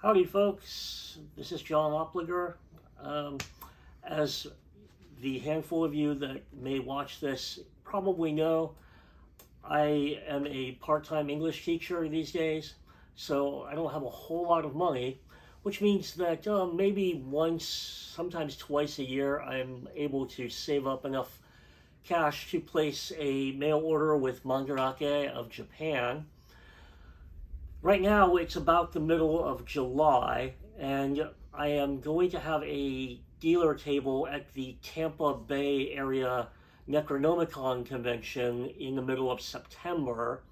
Howdy folks, this is John Opliger. As the handful of you that may watch this probably know, I am a part-time English teacher these days, so I don't have a whole lot of money, which means that maybe once, sometimes twice a year, I'm able to save up enough cash to place a mail order with Mandarake of Japan. Right now it's about the middle of July, and I am going to have a dealer table at the Tampa Bay area Necronomicon convention in the middle of September.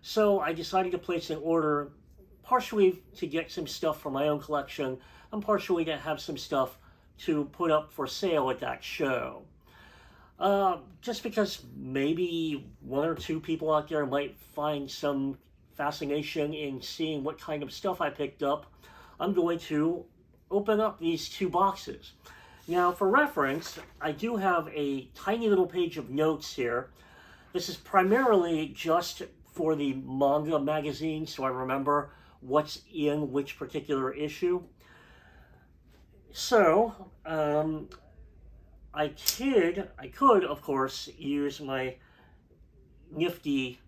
So I decided to place an order partially to get some stuff for my own collection and partially to have some stuff to put up for sale at that show. Just because maybe one or two people out there might find some fascination in seeing what kind of stuff I picked up, I'm going to open up these two boxes. Now, for reference, I do have a tiny little page of notes here. This is primarily just for the manga magazine, so I remember what's in which particular issue. So, I could, of course, use my nifty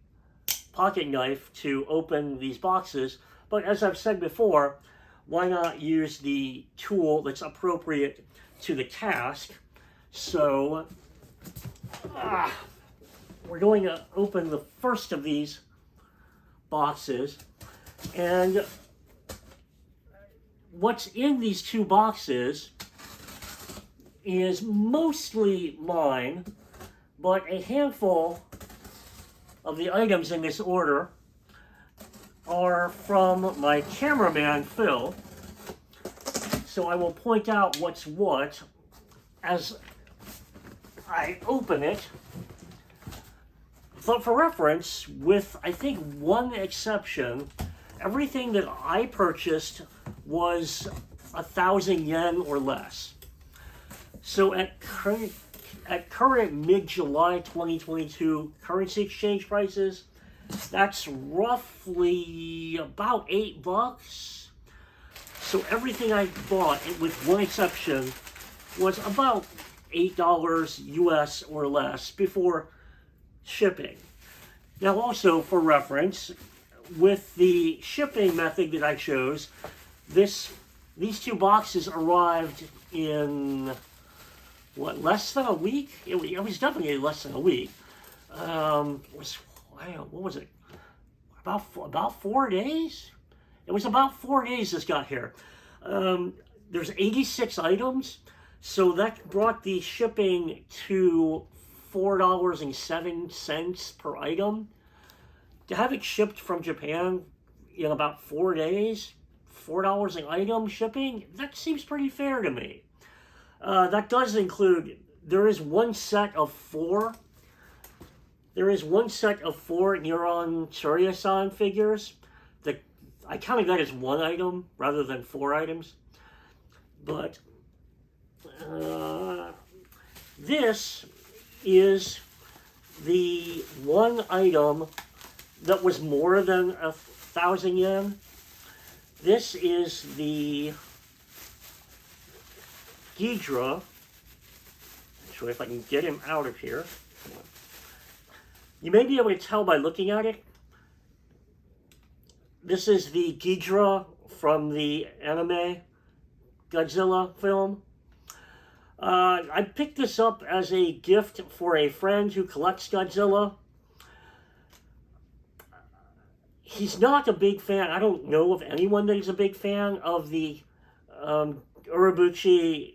pocket knife to open these boxes, but as I've said before, why not use the tool that's appropriate to the task? So, we're going to open the first of these boxes, and what's in these two boxes is mostly mine, but a handful of the items in this order are from my cameraman, Phil. So I will point out what's what as I open it. But for reference, with I think one exception, everything that I purchased was 1,000 yen or less. So at current mid-July 2022 currency exchange prices, that's roughly about $8. So everything I bought, with one exception, was about $8 US or less before shipping. Now also for reference, with the shipping method that I chose, these two boxes arrived in less than a week? It was definitely less than a week. What was it? About 4 days? It was about 4 days this got here. There's 86 items, so that brought the shipping to $4.07 per item. To have it shipped from Japan in about 4 days, $4 an item shipping, that seems pretty fair to me. That does include, there is one set of four Neuron Tsurya-san figures that I kind of got as one item rather than 4 items. But this is the one item that was more than 1,000 yen. This is the Ghidra. Actually, if I can get him out of here. You may be able to tell by looking at it. This is the Ghidra from the anime Godzilla film. I picked this up as a gift for a friend who collects Godzilla. He's not a big fan. I don't know of anyone that is a big fan of the Urobuchi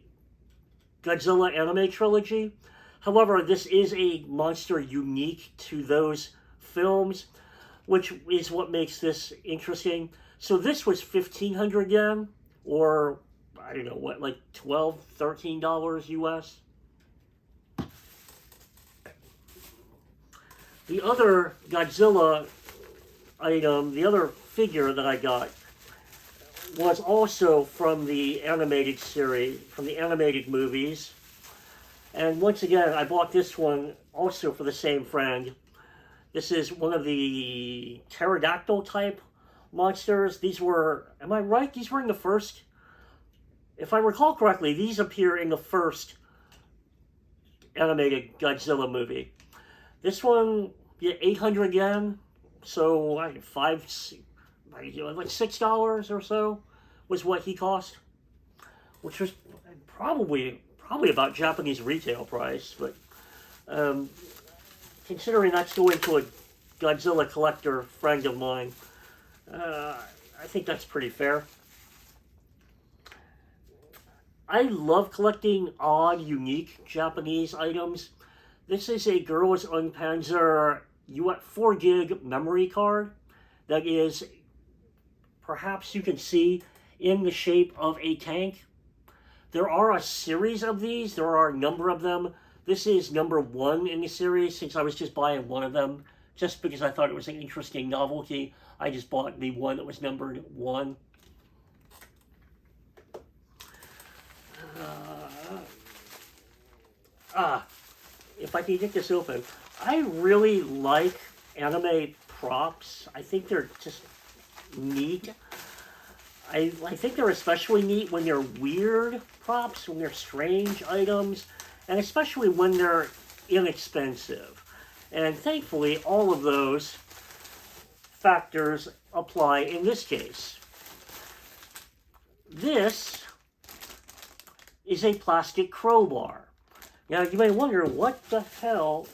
Godzilla anime trilogy. However, this is a monster unique to those films, which is what makes this interesting. So this was 1,500 yen, or I don't know what, like $12, $13 US. The other Godzilla item, the other figure that I got, was also from the animated series, from the animated movies. And once again, I bought this one also for the same friend. This is one of the pterodactyl type monsters. These were, am I right? These were in the first, if I recall correctly, these appear in the first animated Godzilla movie. This one, yeah, 800 yen, so like like $6 or so was what he cost, which was probably about Japanese retail price, but considering that's going to a Godzilla collector friend of mine, I think that's pretty fair. I love collecting odd, unique Japanese items. This is a Girls Unpanzer 4 gig memory card that is, perhaps you can see, in the shape of a tank. There are a series of these. There are a number of them. This is number 1 in the series, since I was just buying one of them, just because I thought it was an interesting novelty. I just bought the one that was numbered 1. If I can get this open. I really like anime props. I think they're just neat. I think they're especially neat when they're weird props, when they're strange items, and especially when they're inexpensive. And thankfully, all of those factors apply in this case. This is a plastic crowbar. Now, you may wonder, what the hell?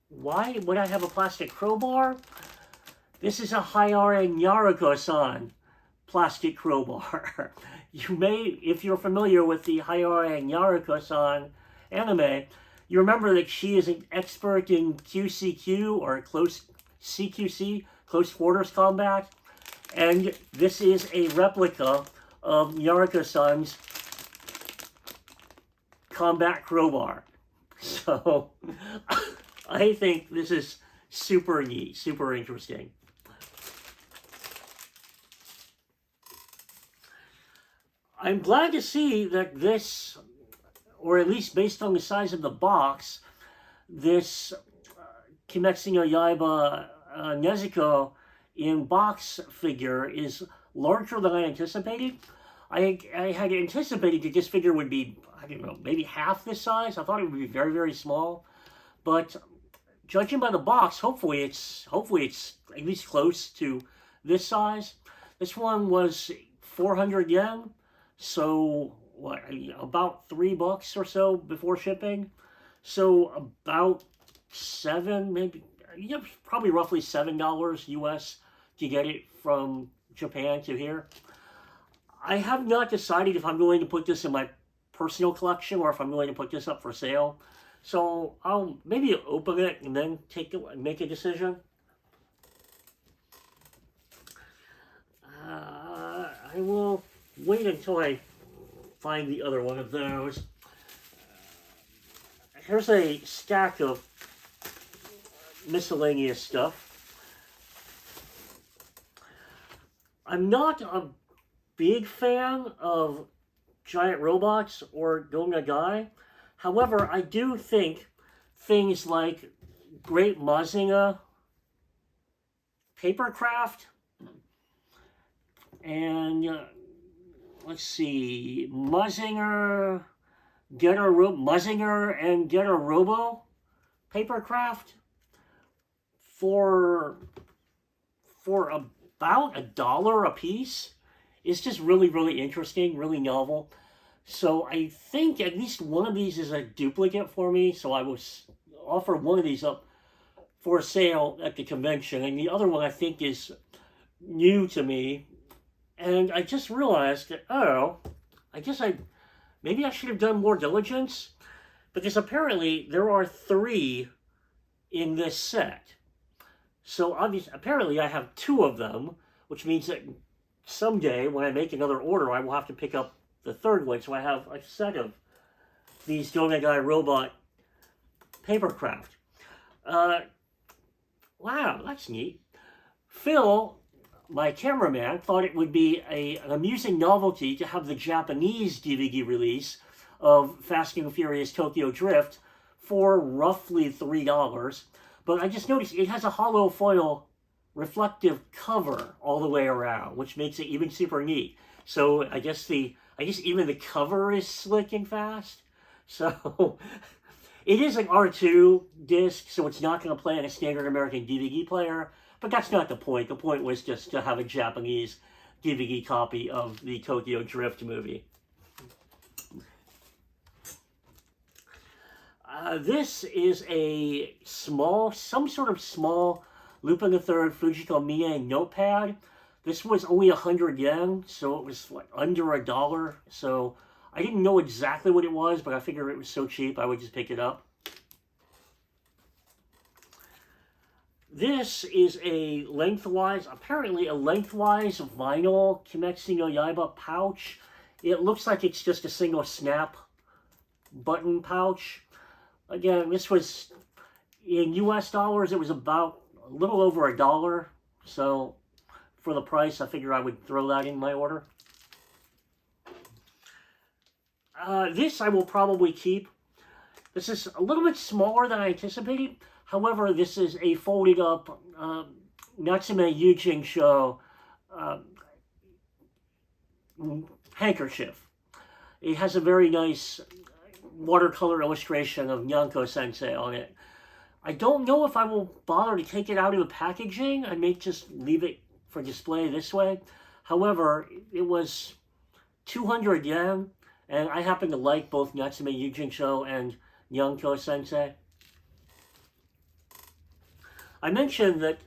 Why would I have a plastic crowbar? This is a Hayare Nyaruko-san plastic crowbar. You may, if you're familiar with the Hayare Nyaruko-san anime, you remember that she is an expert in QCQ, or CQC, close quarters combat, and this is a replica of Nyaruko-san's combat crowbar. So, I think this is super neat, super interesting. I'm glad to see that this, or at least based on the size of the box, this Kimetsu no Yaiba Nezuko in box figure is larger than I anticipated. I had anticipated that this figure would be, I don't know, maybe half this size. I thought it would be very, very small. But judging by the box, hopefully it's at least close to this size. This one was 400 yen. So, what, about $3 or so before shipping. So, about probably roughly $7 US to get it from Japan to here. I have not decided if I'm going to put this in my personal collection or if I'm going to put this up for sale. So, I'll maybe open it and then make a decision. I will wait until I find the other one of those. Here's a stack of miscellaneous stuff. I'm not a big fan of giant robots or Gonga. However, I do think things like Great Mazinga papercraft and let's see, Mazinger and Getter Robo papercraft for about $1 a piece. It's just really, really interesting, really novel. So I think at least one of these is a duplicate for me, so I will offer one of these up for sale at the convention, and the other one I think is new to me. And I just realized that, maybe I should have done more diligence, because apparently there are 3 in this set. So apparently I have 2 of them, which means that someday when I make another order, I will have to pick up the 3rd one. So I have a set of these Gonga robot papercraft. Wow, that's neat. Phil, my cameraman, thought it would be an amusing novelty to have the Japanese DVD release of Fast and Furious Tokyo Drift for roughly $3. But I just noticed it has a hollow foil reflective cover all the way around, which makes it even super neat. So I guess even the cover is slick and fast. So it is an R2 disc, so it's not going to play on a standard American DVD player, but that's not the point. The point was just to have a Japanese DVD copy of the Tokyo Drift movie. This is some sort of small Lupin III Fujiko Mie notepad. This was only 100 yen, so it was like under $1. So I didn't know exactly what it was, but I figured it was so cheap I would just pick it up. This is apparently a lengthwise vinyl Kimetsu no Yaiba pouch. It looks like it's just a single snap button pouch. Again, this was, in US dollars, it was about a little over $1. So for the price, I figure I would throw that in my order. This I will probably keep. This is a little bit smaller than I anticipated. However, this is a folded up Natsume Yujin Show handkerchief. It has a very nice watercolor illustration of Nyanko Sensei on it. I don't know if I will bother to take it out of the packaging. I may just leave it for display this way. However, it was 200 yen, and I happen to like both Natsume Yujin Show and Nyanko Sensei. I mentioned that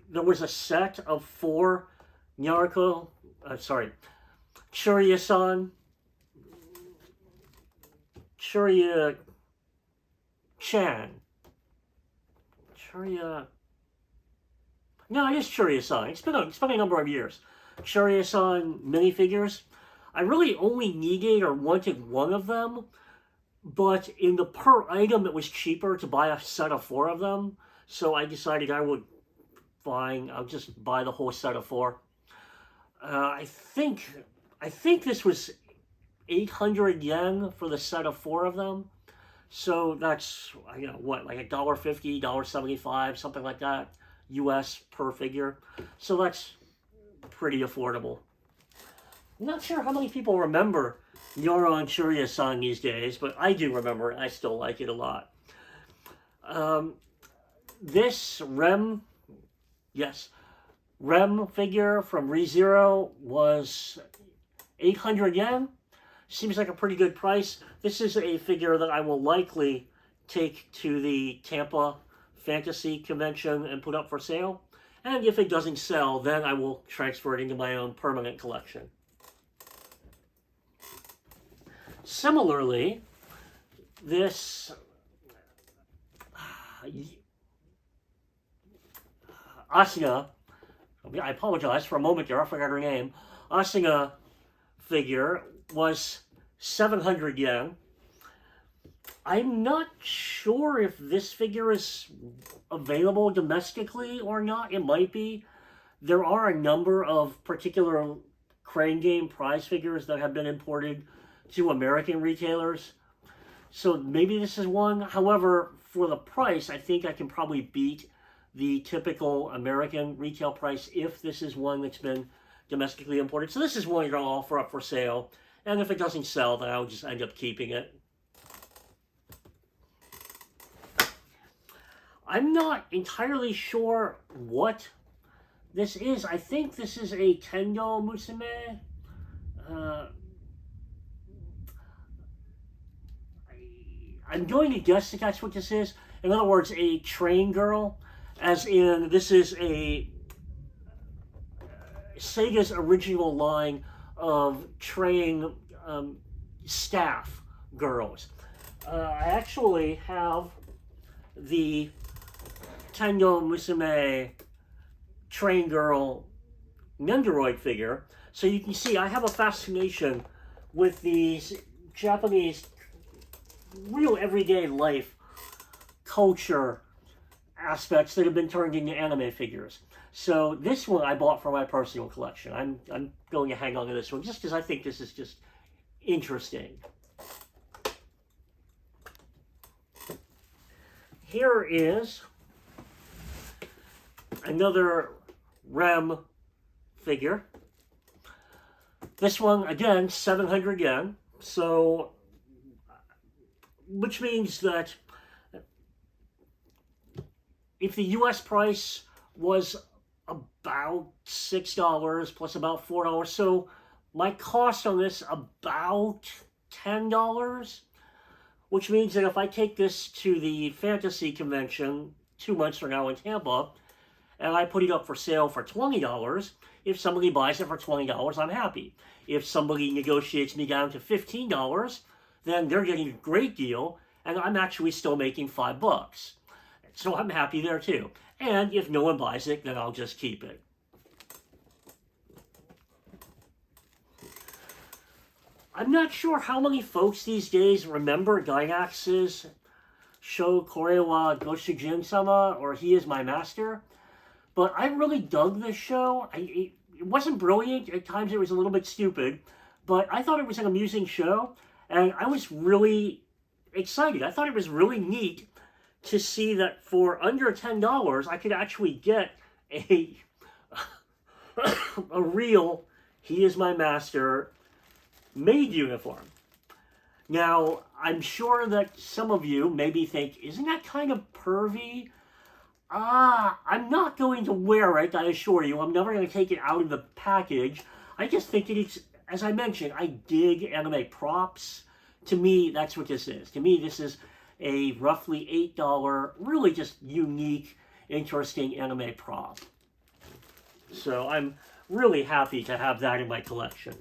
there was a set of 4 Churia-san, Churia-chan, no, it is Churia-san. It's been a number of years. Churia-san minifigures. I really only needed or wanted one of them, but in the per item it was cheaper to buy a set of 4 of them. So I decided I'll just buy the whole set of 4. I think this was 800 yen for the set of 4 of them. So that's, what, like $1.50, $1.75, something like that, US per figure. So that's pretty affordable. I'm not sure how many people remember Nyoron Churia-san these days, but I do remember it. I still like it a lot. This Rem figure from ReZero was 800 yen. Seems like a pretty good price. This is a figure that I will likely take to the Tampa Fantasy Convention and put up for sale. And if it doesn't sell, then I will transfer it into my own permanent collection. Similarly, this Asuna, I apologize for a moment there, I forgot her name. Asuna figure was 700 yen. I'm not sure if this figure is available domestically or not. It might be. There are a number of particular Crane Game prize figures that have been imported to American retailers. So maybe this is one. However, for the price, I think I can probably beat the typical American retail price if this is one that's been domestically imported. So this is one you're going to offer up for sale. And if it doesn't sell, then I'll just end up keeping it. I'm not entirely sure what this is. I think this is a Tendo Musume. I'm going to guess that that's what this is. In other words, a train girl. As in, this is a Sega's original line of train staff girls. I actually have the Tendo Musume train girl Nendoroid figure. So you can see I have a fascination with these Japanese real everyday life culture aspects that have been turned into anime figures. So this one I bought for my personal collection. I'm going to hang on to this one just because I think this is just interesting. Here is another Rem Figure. This one, again, 700 yen. So, which means that if the US price was about $6 plus about $4, so my cost on this about $10, which means that if I take this to the fantasy convention 2 months from now in Tampa, and I put it up for sale for $20, if somebody buys it for $20, I'm happy. If somebody negotiates me down to $15, then they're getting a great deal, and I'm actually still making $5. So I'm happy there too. And if no one buys it, then I'll just keep it. I'm not sure how many folks these days remember Gainax's show Kore wa Goshujin-sama, or He is My Master. But I really dug this show. It wasn't brilliant. At times it was a little bit stupid. But I thought it was an amusing show. And I was really excited. I thought it was really neat to see that for under $10, I could actually get a real He is My Master maid uniform. Now, I'm sure that some of you maybe think, isn't that kind of pervy? I'm not going to wear it, I assure you. I'm never going to take it out of the package. I just think it's, as I mentioned, I dig anime props. To me, that's what this is. To me, this is a roughly $8, really just unique, interesting anime prop. So I'm really happy to have that in my collection.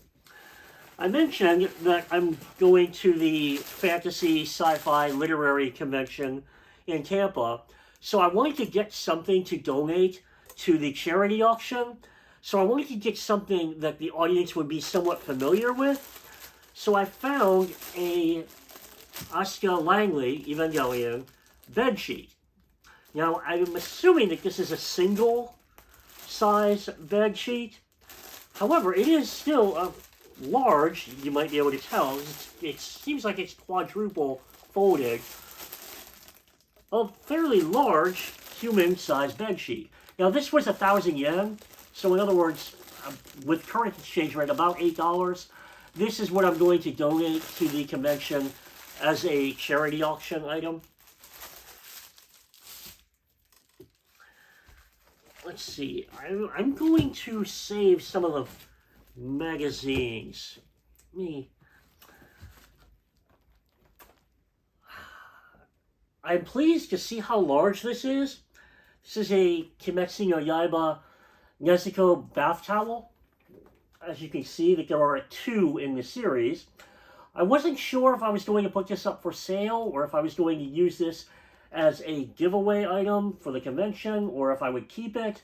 I mentioned that I'm going to the fantasy sci-fi literary convention in Tampa. So I wanted to get something to donate to the charity auction. So I wanted to get something that the audience would be somewhat familiar with. So I found a Asuka Langley Evangelion bedsheet. Now I'm assuming that this is a single size bedsheet. However, it is still a large, you might be able to tell. It seems like it's quadruple folded. A fairly large human-sized bedsheet. Now this was 1,000 yen, so in other words, with current exchange rate, about $8. This is what I'm going to donate to the convention as a charity auction item. Let's see, I'm going to save some of the magazines. I'm pleased to see how large this is. This is a Kimetsu no Yaiba Nezuko bath towel. As you can see, that there are 2 in the series. I wasn't sure if I was going to put this up for sale or if I was going to use this as a giveaway item for the convention or if I would keep it.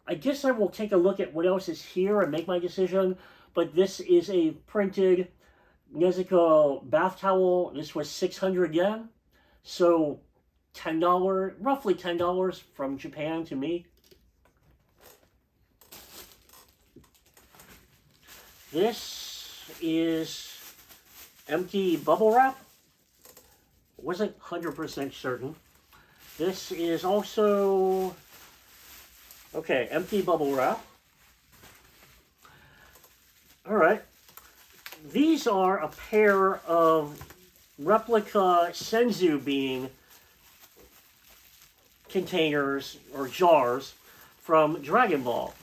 I guess I will take a look at what else is here and make my decision. But this is a printed Nezuko bath towel. This was 600 yen. So $10, roughly $10 from Japan to me. This is empty bubble wrap. Wasn't 100% certain. This is also, okay, empty bubble wrap. All right. These are a pair of replica senzu bean containers or jars from Dragon Ball.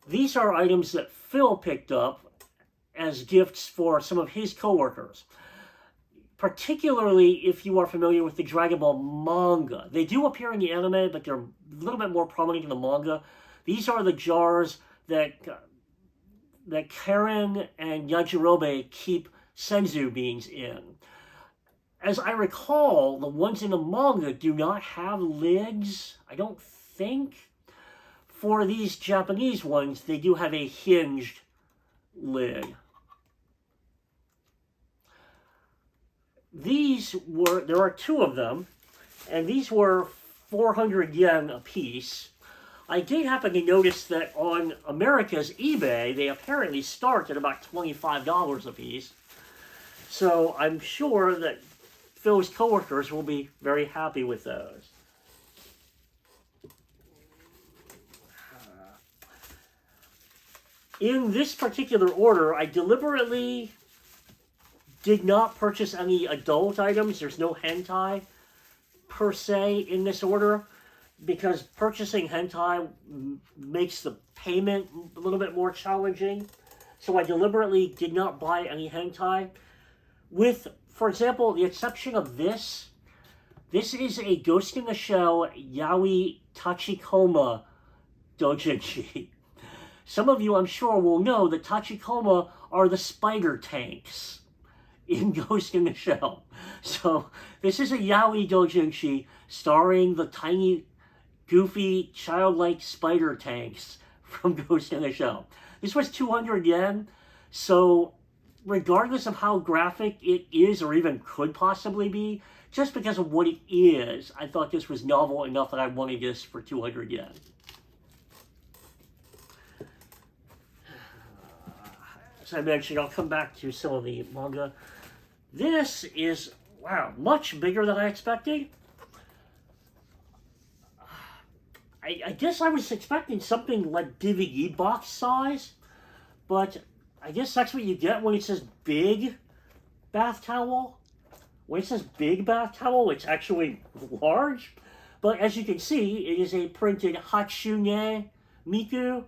These are items that Phil picked up as gifts for some of his coworkers. Particularly if you are familiar with the Dragon Ball manga. They do appear in the anime, but they're a little bit more prominent in the manga. These are the jars that Karen and Yajirobe keep senzu beans in. As I recall, the ones in the manga do not have lids, I don't think. For these Japanese ones, they do have a hinged lid. There are 2 of them, and these were 400 yen a piece. I did happen to notice that on America's eBay, they apparently start at about $25 a piece. So I'm sure that Phil's coworkers will be very happy with those. in this particular order, I deliberately did not purchase any adult items. There's no hentai per se in this order, because purchasing hentai makes the payment a little bit more challenging. So I deliberately did not buy any hentai. With, for example, the exception of this. This is a Ghost in the Shell Yaoi Tachikoma doujinshi. Some of you, I'm sure, will know that Tachikoma are the spider tanks in Ghost in the Shell. So this is a yaoi doujinshi starring the tiny, goofy, childlike spider tanks from Ghost in the Shell. This was 200 yen, so regardless of how graphic it is or even could possibly be, just because of what it is, I thought this was novel enough that I wanted this for 200 yen. As I mentioned, I'll come back to some of the manga. This is, wow, much bigger than I expected. I guess I was expecting something like DVD box size, but I guess that's what you get when it says big bath towel. When it says big bath towel, it's actually large. But as you can see, it is a printed Hatsune Miku.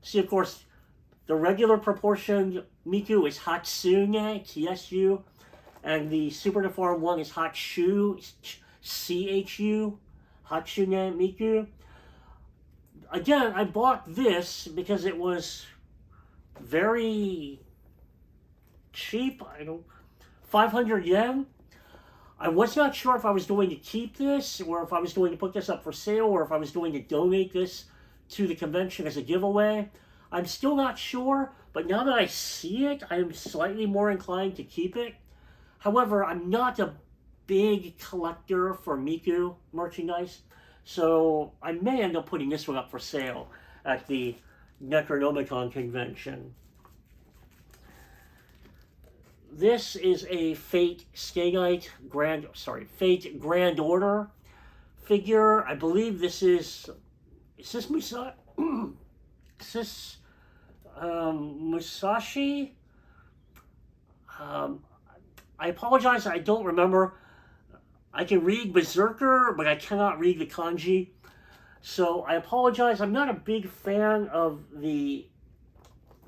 See, of course, the regular proportioned Miku is Hatsune, TSU, and the super deformed one is Hatshu, CHU, Hatsune Miku. Again, I bought this because it was very cheap. 500 yen. I was not sure if I was going to keep this, or if I was going to put this up for sale, or if I was going to donate this to the convention as a giveaway. I'm still not sure, but now that I see it, I am slightly more inclined to keep it. However, I'm not a big collector for Miku merchandise, so I may end up putting this one up for sale at the Necronomicon convention. This is a Fate Fate Grand Order figure. I believe this is this Musashi? I apologize, I don't remember. I can read Berserker, but I cannot read the kanji. So I apologize, I'm not a big fan of the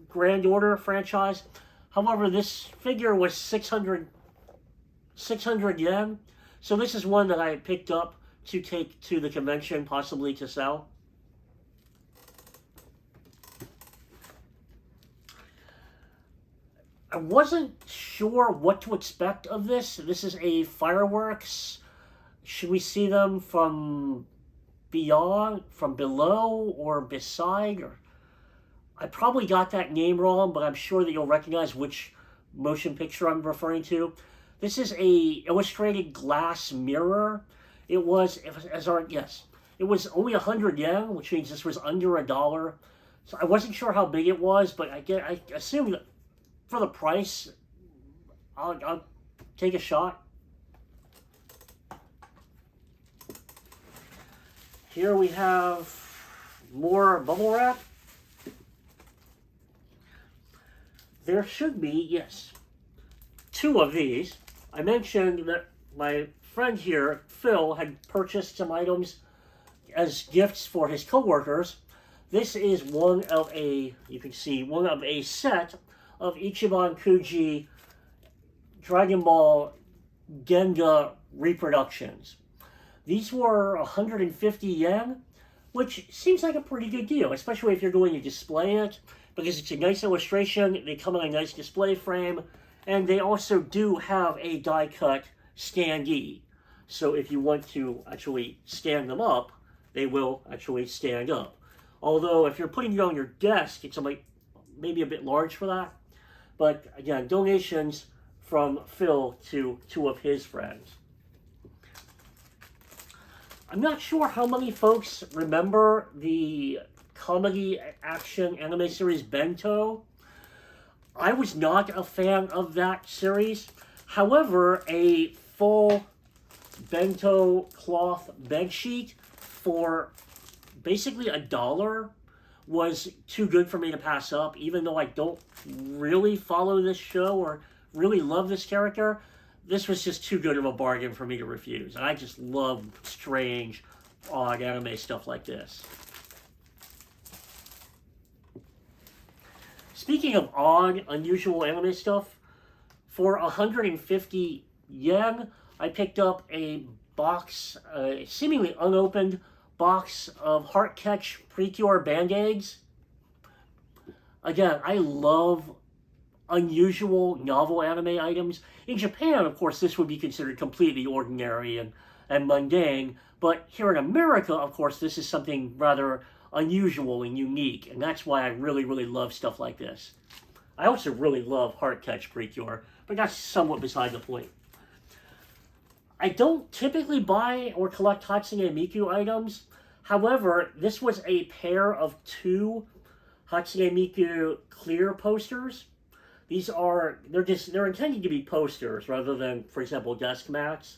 Grand Order franchise. However, this figure was 600 yen. So this is one that I picked up to take to the convention, possibly to sell. I wasn't sure what to expect of this. This is a fireworks. Should we see them from beyond, from below, or beside? Or I probably got that name wrong, but I'm sure that you'll recognize which motion picture I'm referring to. This is a illustrated glass mirror. It was, it was only 100 yen, which means this was under $1. So I wasn't sure how big it was, but I assume that for the price, I'll take a shot. Here we have more bubble wrap. There should be, yes, 2 of these. I mentioned that my friend here, Phil, had purchased some items as gifts for his coworkers. This is one of a set of Ichiban Kuji Dragon Ball Ganga reproductions. These were 150 yen, which seems like a pretty good deal, especially if you're going to display it, because it's a nice illustration, they come in a nice display frame, and they also do have a die-cut standee. So if you want to actually stand them up, they will actually stand up. Although if you're putting it on your desk, it's maybe a bit large for that. But again, donations from Phil to 2 of his friends. I'm not sure how many folks remember the comedy action anime series Bento. I was not a fan of that series. However, a full Bento cloth bedsheet for basically $1 was too good for me to pass up, even though I don't really follow this show or really love this character. This was just too good of a bargain for me to refuse. And I just love strange, odd anime stuff like this. Speaking of odd, unusual anime stuff, for 150 yen, I picked up a box, seemingly unopened box of Heart Catch Precure Band-Aids. Again, I love unusual novel anime items. In Japan, of course, this would be considered completely ordinary and mundane, but here in America, of course, this is something rather unusual and unique, and that's why I really, really love stuff like this. I also really love Heart Catch Precure, but that's somewhat beside the point. I don't typically buy or collect Hatsune Miku items. However, this was a pair of 2 Hatsune Miku clear posters. They're intended to be posters rather than, for example, desk mats.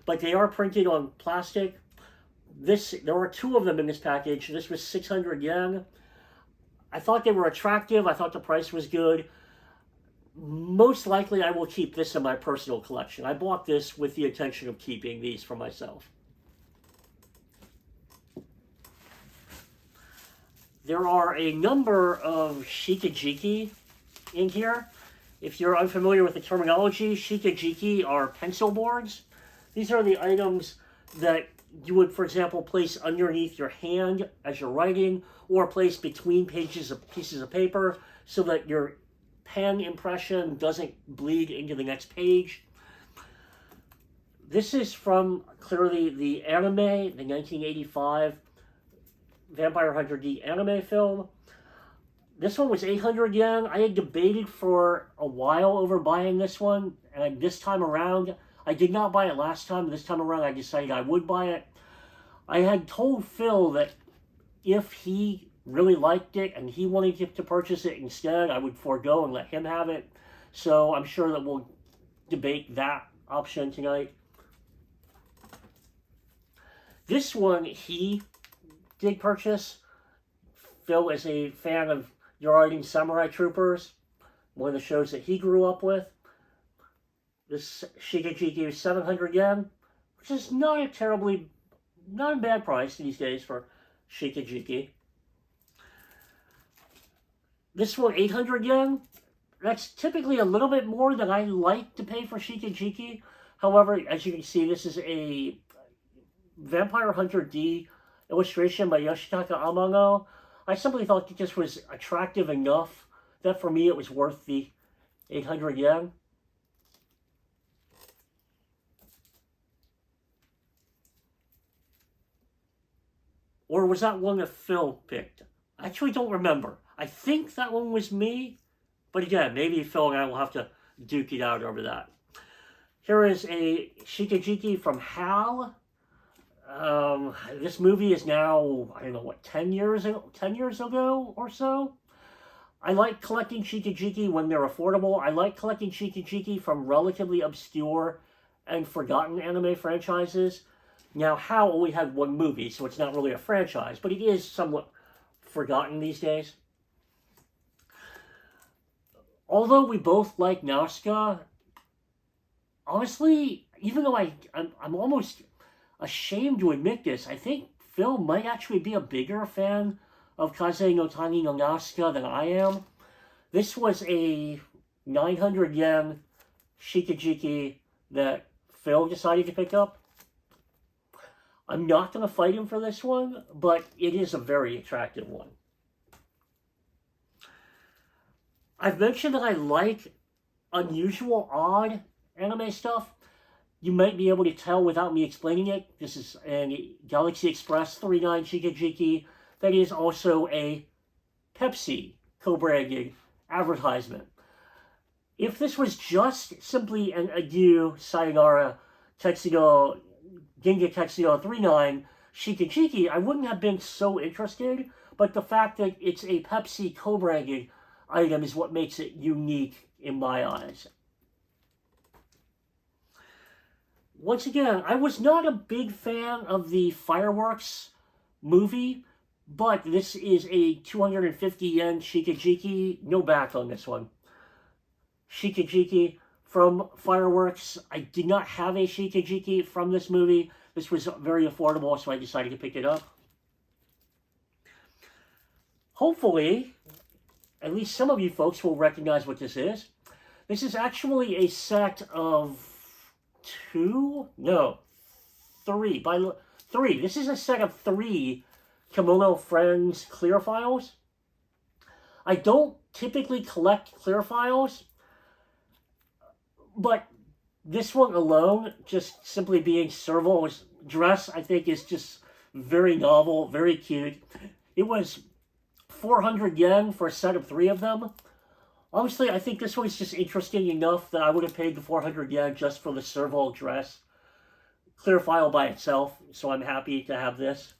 But they are printed on plastic. There are 2 of them in this package. This was 600 yen. I thought they were attractive. I thought the price was good. Most likely I will keep this in my personal collection. I bought this with the intention of keeping these for myself. There are a number of Shikajiki in here. If you're unfamiliar with the terminology, Shikajiki are pencil boards. These are the items that you would, for example, place underneath your hand as you're writing, or place between pieces of paper so that your pen impression doesn't bleed into the next page. This is from, clearly, the anime, the 1985 Vampire Hunter D anime film. This one was 800 yen. I had debated for a while over buying this one, and this time around, I did not buy it last time. This time around, I decided I would buy it. I had told Phil that if he really liked it and he wanted to purchase it instead, I would forego and let him have it. So I'm sure that we'll debate that option tonight. This one he did purchase. Phil is a fan of Yarding Samurai Troopers, one of the shows that he grew up with. This Shikajiki is 700 yen, which is not a bad price these days for Shikajiki. This one, 800 yen. That's typically a little bit more than I like to pay for Shikajiki. However, as you can see, this is a Vampire Hunter D illustration by Yoshitaka Amano. I simply thought that this was attractive enough that for me it was worth the 800 yen. Or was that one that Phil picked? I actually don't remember. I think that one was me. But again, maybe Phil and I will have to duke it out over that. Here is a Shikajiki from HAL. This movie is now, I don't know, what, 10 years ago or so? I like collecting Shikajiki when they're affordable. I like collecting Shikajiki from relatively obscure and forgotten anime franchises. Now, HAL only had 1 movie, so it's not really a franchise, but it is somewhat forgotten these days. Although we both like Nausicaa, honestly, even though I'm almost ashamed to admit this, I think Phil might actually be a bigger fan of Kaze no Tani no Nausicaa than I am. This was a 900 yen Shikajiki that Phil decided to pick up. I'm not going to fight him for this one, but it is a very attractive one. I've mentioned that I like unusual, odd anime stuff. You might be able to tell without me explaining it. This is a Galaxy Express 39 Shikajiki that is also a Pepsi co-branded advertisement. If this was just simply an adieu, sayonara, Tetsudo, Ganga Tetsudo 39 Shikajiki, I wouldn't have been so interested, but the fact that it's a Pepsi co-branded item is what makes it unique in my eyes. Once again, I was not a big fan of the Fireworks movie, But this is a 250 yen Shikajiki. No back on this one. Shikajiki from Fireworks. I did not have a Shikajiki from this movie. This was very affordable, so I decided to pick it up. Hopefully, at least some of you folks will recognize what this is. This is actually a set of three. Three. This is a set of 3 Kimono Friends clear files. I don't typically collect clear files, but this one alone, just simply being Serval's dress, I think is just very novel, very cute. It was 400 yen for a set of 3 of them. Honestly, I think this one's just interesting enough that I would have paid the 400 yen just for the Serval dress. Clear file by itself, so I'm happy to have this.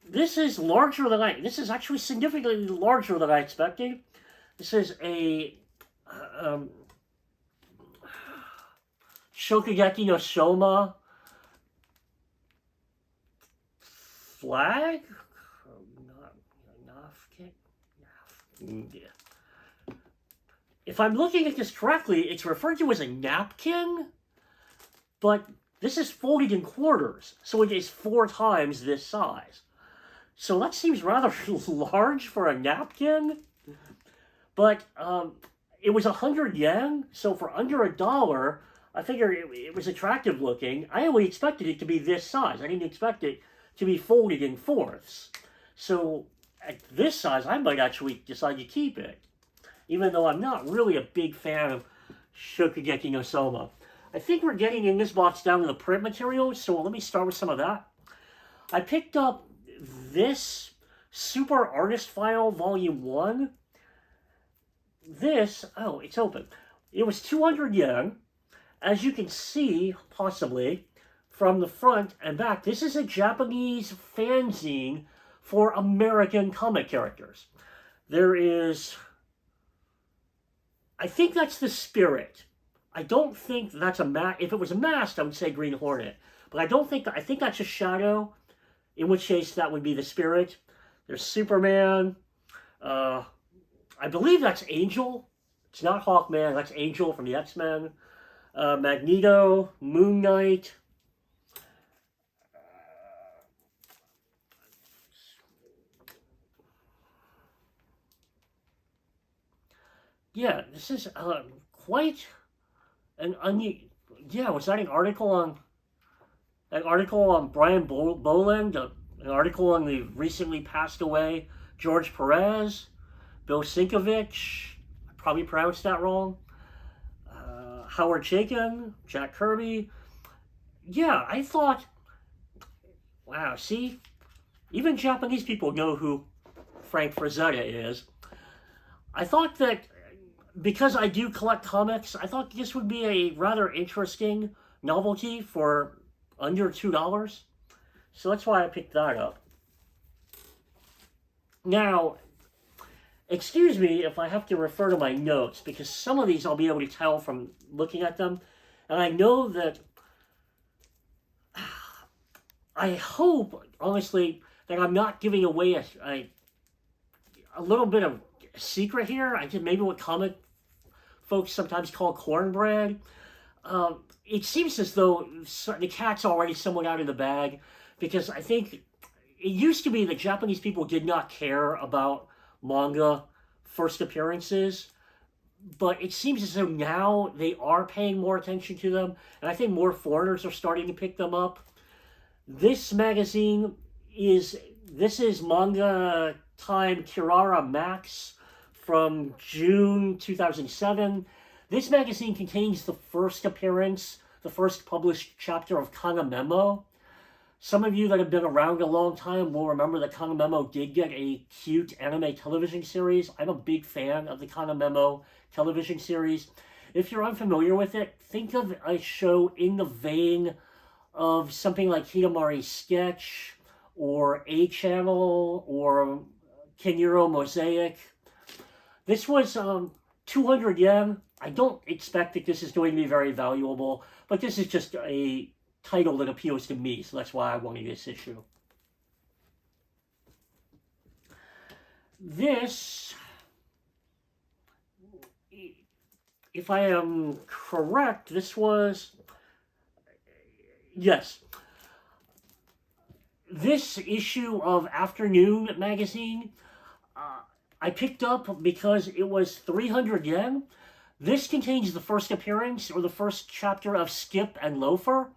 This is larger than this is actually significantly larger than I expected. This is a Shokugeki no Soma Flag? If I'm looking at this correctly, it's referred to as a napkin, but this is folded in quarters, so it is 4 times this size. So that seems rather large for a napkin, but it was 100 yen, so for under $1, I figured it was attractive looking. I only expected it to be this size. I didn't expect it to be folded in 4ths. So at this size, I might actually decide to keep it, even though I'm not really a big fan of Shokugeki no Soma. I think we're getting in this box down to the print materials, so let me start with some of that. I picked up this Super Artist File Volume 1. This, oh, it's open. It was 200 yen. As you can see, possibly, from the front and back, this is a Japanese fanzine for American comic characters. There is, I think that's the Spirit. I don't think that's a mask. If it was a mask, I would say Green Hornet. But I don't think, I think that's a Shadow, in which case that would be the Spirit. There's Superman. I believe that's Angel. It's not Hawkman, that's Angel from the X-Men. Magneto, Moon Knight. Yeah, this is quite an yeah, was that an article on Brian Boland, an article on the recently passed away George Perez, Bill Sinkovich, I probably pronounced that wrong, Howard Chaykin, Jack Kirby. Yeah, I thought, wow, see, even Japanese people know who Frank Frazetta is. I thought that because I do collect comics, I thought this would be a rather interesting novelty for under $2. So that's why I picked that up. Now, excuse me if I have to refer to my notes, because some of these I'll be able to tell from looking at them. And I know that, I hope, honestly, that I'm not giving away a little bit of secret here. I did maybe what comic folks sometimes call cornbread. It seems as though the cat's already somewhat out of the bag, because I think it used to be that Japanese people did not care about manga first appearances, but it seems as though now they are paying more attention to them, and I think more foreigners are starting to pick them up. This magazine is Manga Time Kirara Max from June 2007. This magazine contains the first appearance, the first published chapter of Kangamemo. Some of you that have been around a long time will remember that Kangamemo did get a cute anime television series. I'm a big fan of the Kangamemo television series. If you're unfamiliar with it, think of a show in the vein of something like Hidamari's Sketch, or A-Channel, or Kenjiro Mosaic. This was 200 yen. I don't expect that this is going to be very valuable, but this is just a title that appeals to me, so that's why I wanted this issue. This, if I am correct, this was, yes, this issue of Afternoon magazine, I picked up because it was 300 yen. This contains the first appearance, or the first chapter of Skip and Loafer.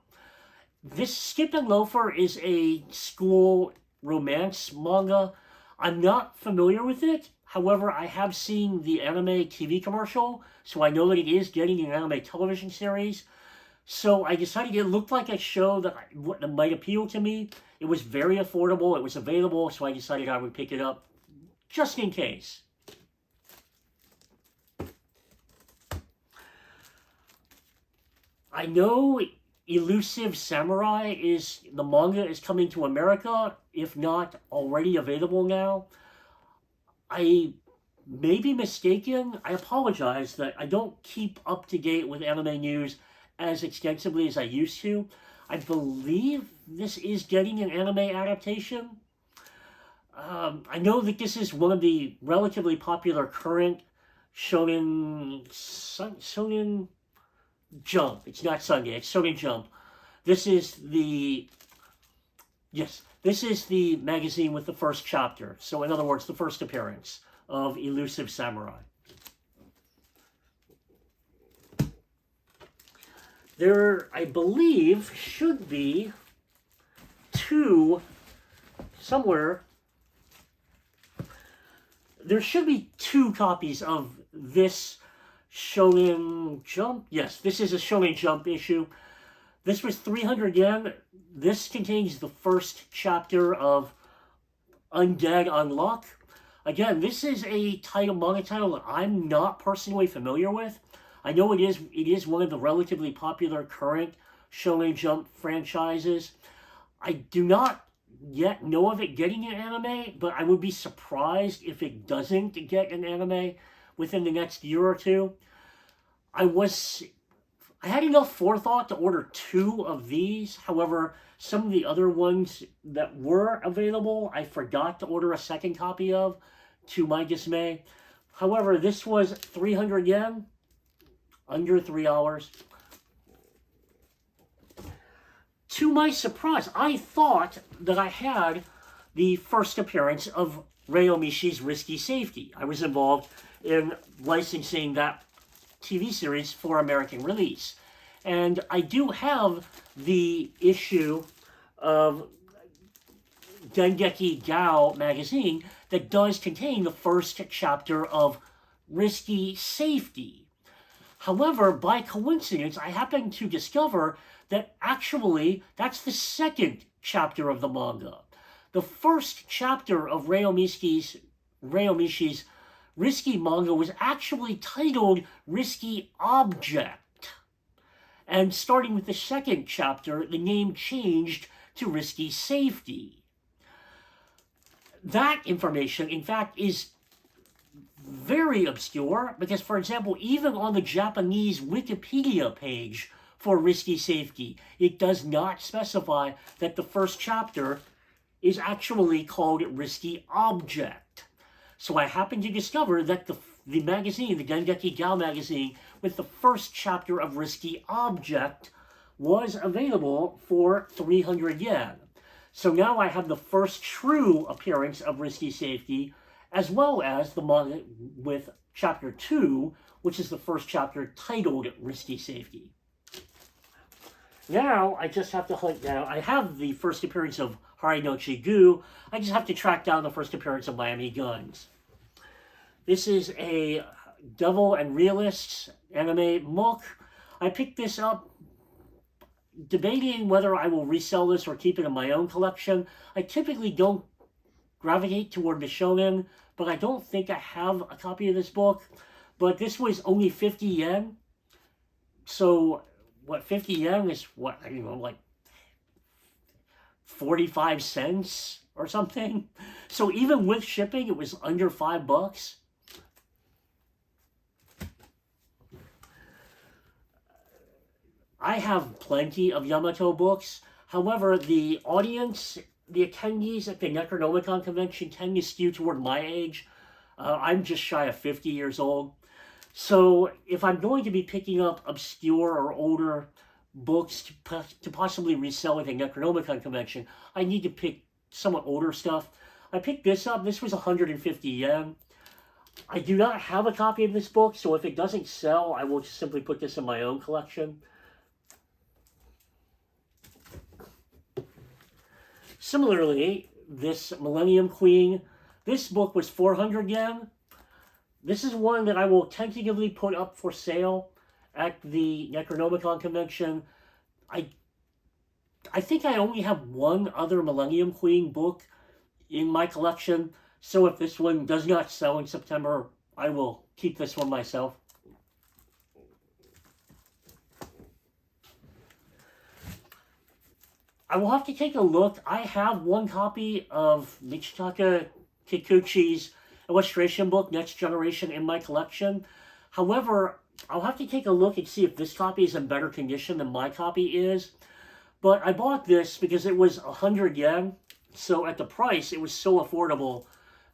This Skip and Loafer is a school romance manga. I'm not familiar with it. However, I have seen the anime TV commercial, so I know that it is getting an anime television series. So I decided it looked like a show that might appeal to me. It was very affordable. It was available, so I decided I would pick it up just in case. I know Elusive Samurai the manga is coming to America, if not already available now. I may be mistaken. I apologize that I don't keep up to date with anime news as extensively as I used to. I believe this is getting an anime adaptation. I know that this is one of the relatively popular current Shonen Jump. It's not Sunday, it's Shonen Jump. This is the magazine with the first chapter. So in other words, the first appearance of Elusive Samurai. There, I believe, should be there should be 2 copies of this Shonen Jump. Yes, this is a Shonen Jump issue. This was 300 yen. This contains the first chapter of Undead Unluck. Again, this is a manga title that I'm not personally familiar with. I know it is one of the relatively popular current Shonen Jump franchises. I do not yet know of it getting an anime, but I would be surprised if it doesn't get an anime within the next year or two. I had enough forethought to order 2 of these. However, some of the other ones that were available, I forgot to order a second copy of, to my dismay. However, this was 300 yen, under $3. To my surprise, I thought that I had the first appearance of Ryomishi's Risky Safety. I was involved in licensing that TV series for American release. And I do have the issue of Dengeki Gao magazine that does contain the first chapter of Risky Safety. However, by coincidence, I happened to discover that actually that's the second chapter of the manga. The first chapter of Ryomishi's Risky manga was actually titled Risky Object. And starting with the second chapter, the name changed to Risky Safety. That information, in fact, is very obscure because, for example, even on the Japanese Wikipedia page for Risky Safety, it does not specify that the first chapter is actually called Risky Object. So I happened to discover that the magazine, the Dengeki Gao magazine, with the first chapter of Risky Object was available for 300 yen. So now I have the first true appearance of Risky Safety, as well as the manga with chapter 2, which is the first chapter titled Risky Safety. Now, I just have to hunt down, I have the first appearance of Harinochi Gu, I just have to track down the first appearance of Miami Guns. This is a Devil and Realists anime MOOC. I picked this up debating whether I will resell this or keep it in my own collection. I typically don't gravitate toward the shonen, but I don't think I have a copy of this book. But this was only 50 yen. So, 50 yen is like 45 cents or something. So even with shipping, it was under $5. I have plenty of Yamato books. However, the audience, the attendees at the Necronomicon convention tend to skew toward my age. I'm just shy of 50 years old. So if I'm going to be picking up obscure or older books to possibly resell at the Necronomicon convention, I need to pick somewhat older stuff. I picked this up. This was 150 yen. I do not have a copy of this book, so if it doesn't sell, I will just simply put this in my own collection. Similarly, this Millennium Queen, this book was 400 yen. This is one that I will tentatively put up for sale at the Necronomicon convention. I think I only have one other Millennium Queen book in my collection, so if this one does not sell in September, I will keep this one myself. I will have to take a look. I have one copy of Michitaka Kikuchi's illustration book, Next Generation, in my collection. However, I'll have to take a look and see if this copy is in better condition than my copy is. But I bought this because it was 100 yen, so at the price, it was so affordable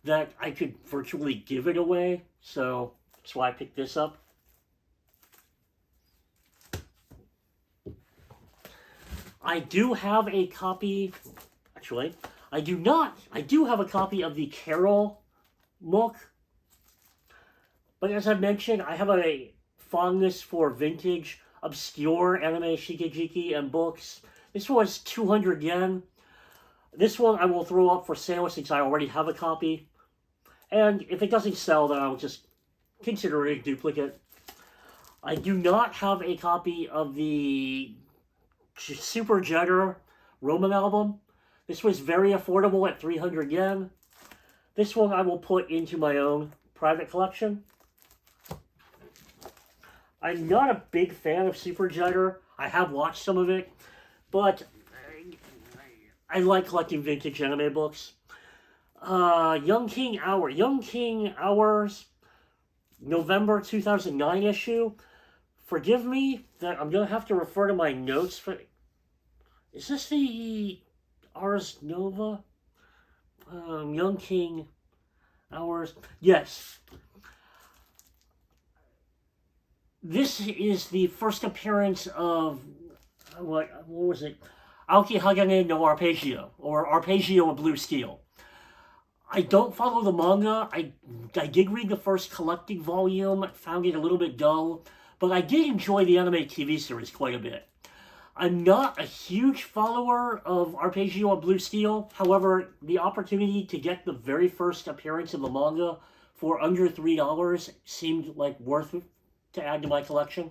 that I could virtually give it away. So that's why I picked this up. I do have a copy, actually, I do not. I do have a copy of the Carol book. But as I mentioned, I have a fondness for vintage, obscure anime Shikajiki and books. This was 200 yen. This one I will throw up for sale since I already have a copy. And if it doesn't sell, then I'll just consider it a duplicate. I do not have a copy of the Super Jetter Roman album. This was very affordable at 300 yen. This one I will put into my own private collection. I'm not a big fan of Super Jetter. I have watched some of it, but I like collecting vintage anime books. Young King Hours, November 2009 issue. Forgive me that I'm going to have to refer to my notes for... Is this the Ars Nova? Young King Hours. Yes. This is the first appearance of... What was it? Aoki Hagane no Arpeggio, or Arpeggio of Blue Steel. I don't follow the manga. I did read the first collecting volume, found it a little bit dull, but I did enjoy the anime TV series quite a bit. I'm not a huge follower of Arpeggio of Blue Steel. However, the opportunity to get the very first appearance of the manga for under $3 seemed like worth it to add to my collection.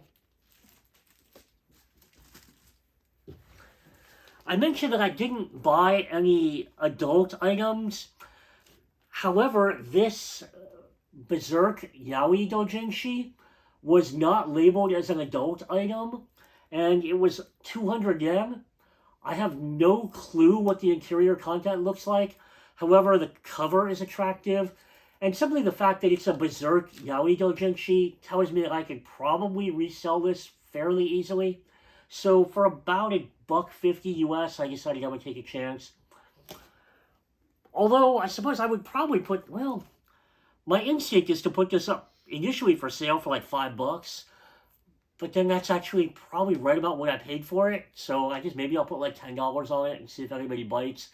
I mentioned that I didn't buy any adult items. However, this Berserk Yaoi Doujinshi was not labeled as an adult item, and it was 200 yen. I have no clue what the interior content looks like. However, the cover is attractive, and simply the fact that it's a Berserk Yaoi Doujinshi tells me that I could probably resell this fairly easily. So for about $1.50 US, I decided I would take a chance. Although, I suppose I would probably put, well, my instinct is to put this up initially for sale for like $5. But then that's actually probably right about what I paid for it. So I guess maybe I'll put like $10 on it and see if anybody bites.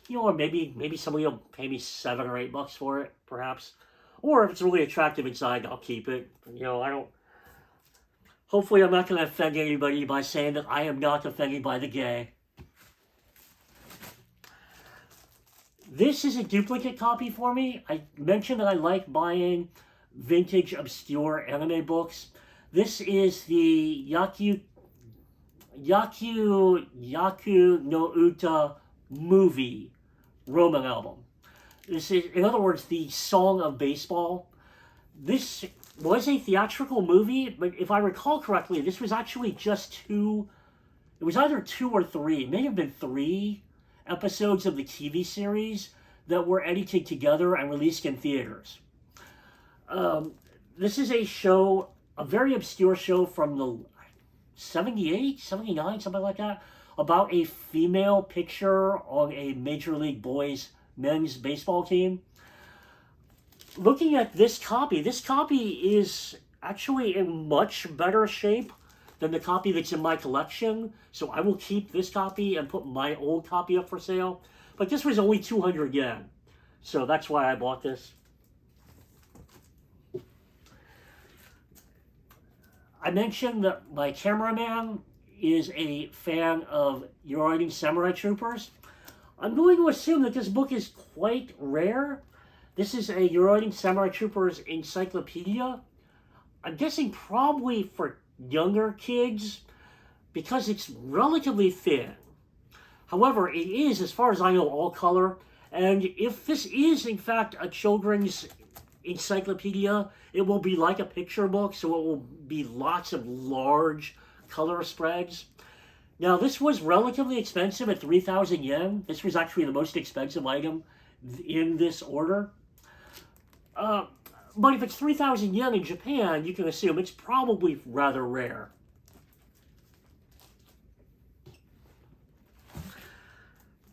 You know, or maybe somebody will pay me $7 or $8 for it, perhaps. Or if it's really attractive inside, I'll keep it. You know, hopefully I'm not going to offend anybody by saying that I am not offended by the gay. This is a duplicate copy for me. I mentioned that I like buying vintage, obscure anime books. This is the Yaku no Uta movie Roman album. This is, in other words, the Song of Baseball. This was a theatrical movie, but if I recall correctly, this was actually just it was either 2 or 3, it may have been 3 episodes of the TV series that were edited together and released in theaters. This is a show, a very obscure show from the 78, 79, something like that, about a female pitcher on a Major League Boys men's baseball team. Looking at this copy is actually in much better shape than the copy that's in my collection. So I will keep this copy and put my old copy up for sale. But this was only 200 yen. So that's why I bought this. I mentioned that my cameraman is a fan of Your Writing Samurai Troopers. I'm going to assume that this book is quite rare. This is a Your Writing Samurai Troopers encyclopedia. I'm guessing probably for younger kids because it's relatively thin. However, it is, as far as I know, all color. And if this is, in fact, a children's encyclopedia, it will be like a picture book, so it will be lots of large color spreads. Now, this was relatively expensive at 3,000 yen. This was actually the most expensive item in this order. But if it's 3,000 yen in Japan, you can assume it's probably rather rare.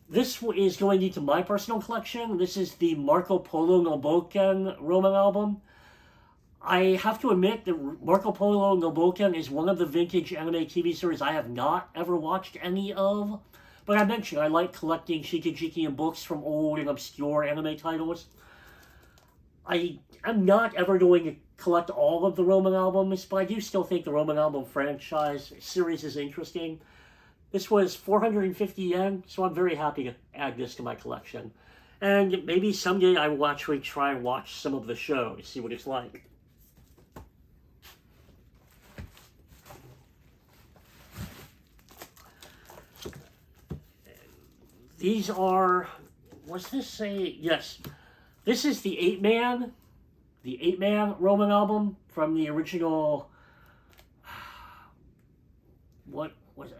This is going into my personal collection. This is the Marco Polo no Boken Roman album. I have to admit that Marco Polo no Boken is one of the vintage anime TV series I have not ever watched any of. But I mentioned I like collecting Shikajiki and books from old and obscure anime titles. I am not ever going to collect all of the Roman albums, but I do still think the Roman album franchise series is interesting. This was 450 yen, so I'm very happy to add this to my collection. And maybe someday I will actually try and watch some of the show to see what it's like. These are, was this a, yes, this is the 8-man Roman album from the original, what was it,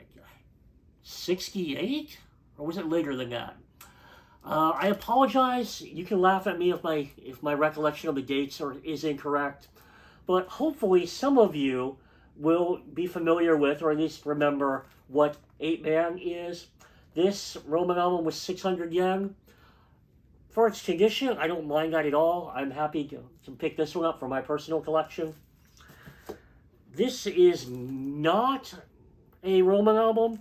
68? Or was it later than that? I apologize. You can laugh at me if my recollection of the dates is incorrect. But hopefully some of you will be familiar with, or at least remember, what 8-man is. This Roman album was 600 yen. For its condition, I don't mind that at all. I'm happy to pick this one up for my personal collection. This is not a Roman album.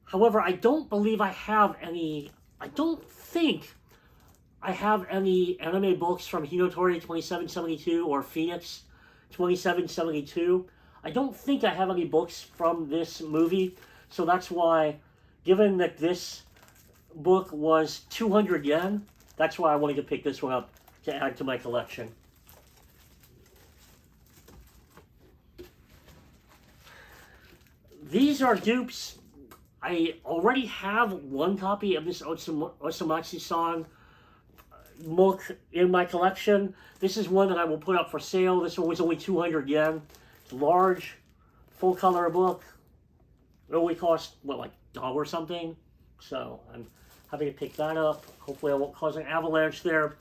However, I don't believe I have any, I don't think I have any anime books from Hinotori 2772 or Phoenix 2772. I don't think I have any books from this movie, so that's why, given that this book was 200 yen, that's why I wanted to pick this one up to add to my collection. These are dupes. I already have one copy of this Osamatsu-san book in my collection. This is one that I will put up for sale. This one was only 200 yen. Large, full-color book. It only cost, what, like $1 something? So I'm happy to pick that up. Hopefully I won't cause an avalanche there.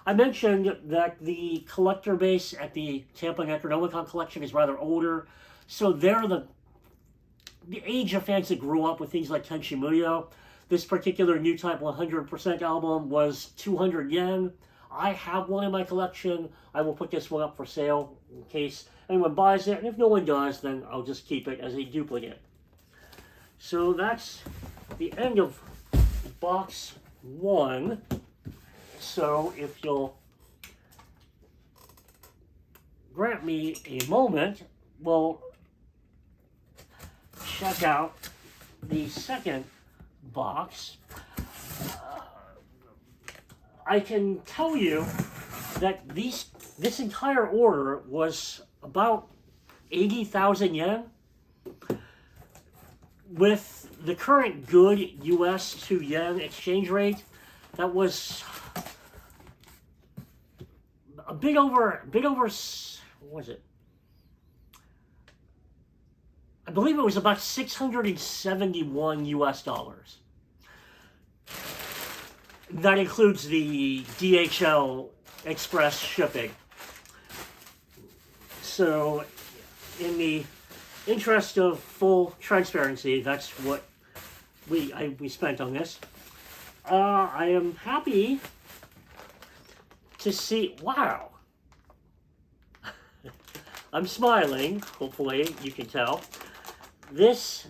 I mentioned that the collector base at the Tampa Necronomicon collection is rather older. So they're the age of fans that grew up with things like Tenchi Muyo. This particular New Type 100% album was 200 yen. I have one in my collection. I will put this one up for sale in case anyone buys it. And if no one does, then I'll just keep it as a duplicate. So that's the end of box 1. So if you'll grant me a moment, we'll check out the second box. I can tell you that this entire order was about 80,000 yen. With the current good US to yen exchange rate, that was a bit over, what was it? I believe it was about 671 US dollars. That includes the DHL express shipping. So in the interest of full transparency, that's what we spent on this. I am happy to see, wow. I'm smiling, hopefully you can tell. This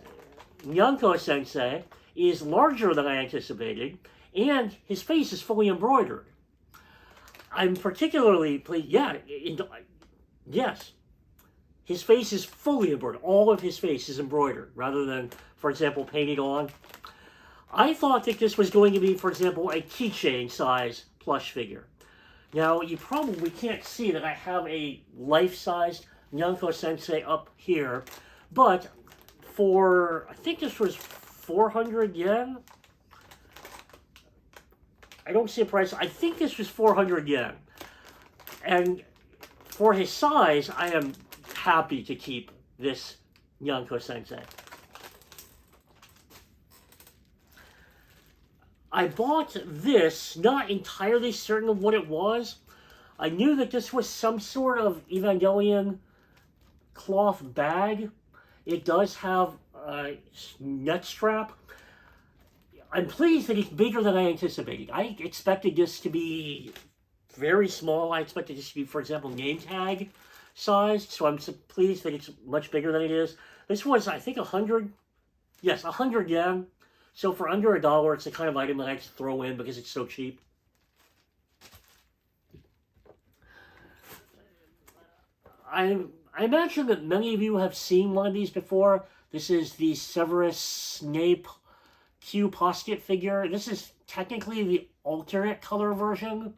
Nyanko sensei is larger than I anticipated, and his face is fully embroidered. I'm particularly pleased, yes. His face is fully embroidered. All of his face is embroidered, rather than, for example, painted on. I thought that this was going to be, for example, a keychain size plush figure. Now, you probably can't see that I have a life-sized Nyanko Sensei up here, but for, I think this was 400 yen? I don't see a price. I think this was 400 yen. And for his size, I am happy to keep this Nyanko Sensei. I bought this, not entirely certain of what it was. I knew that this was some sort of Evangelion cloth bag. It does have a net strap. I'm pleased that it's bigger than I anticipated. I expected this to be very small. I expected this to be, for example, name tag sized. So I'm pleased that it's much bigger than it is. This was, I think, 100 yen. So for under $1, it's the kind of item that I just throw in because it's so cheap. I imagine that many of you have seen one of these before. This is the Severus Snape Q post-it figure. This is technically the alternate color version,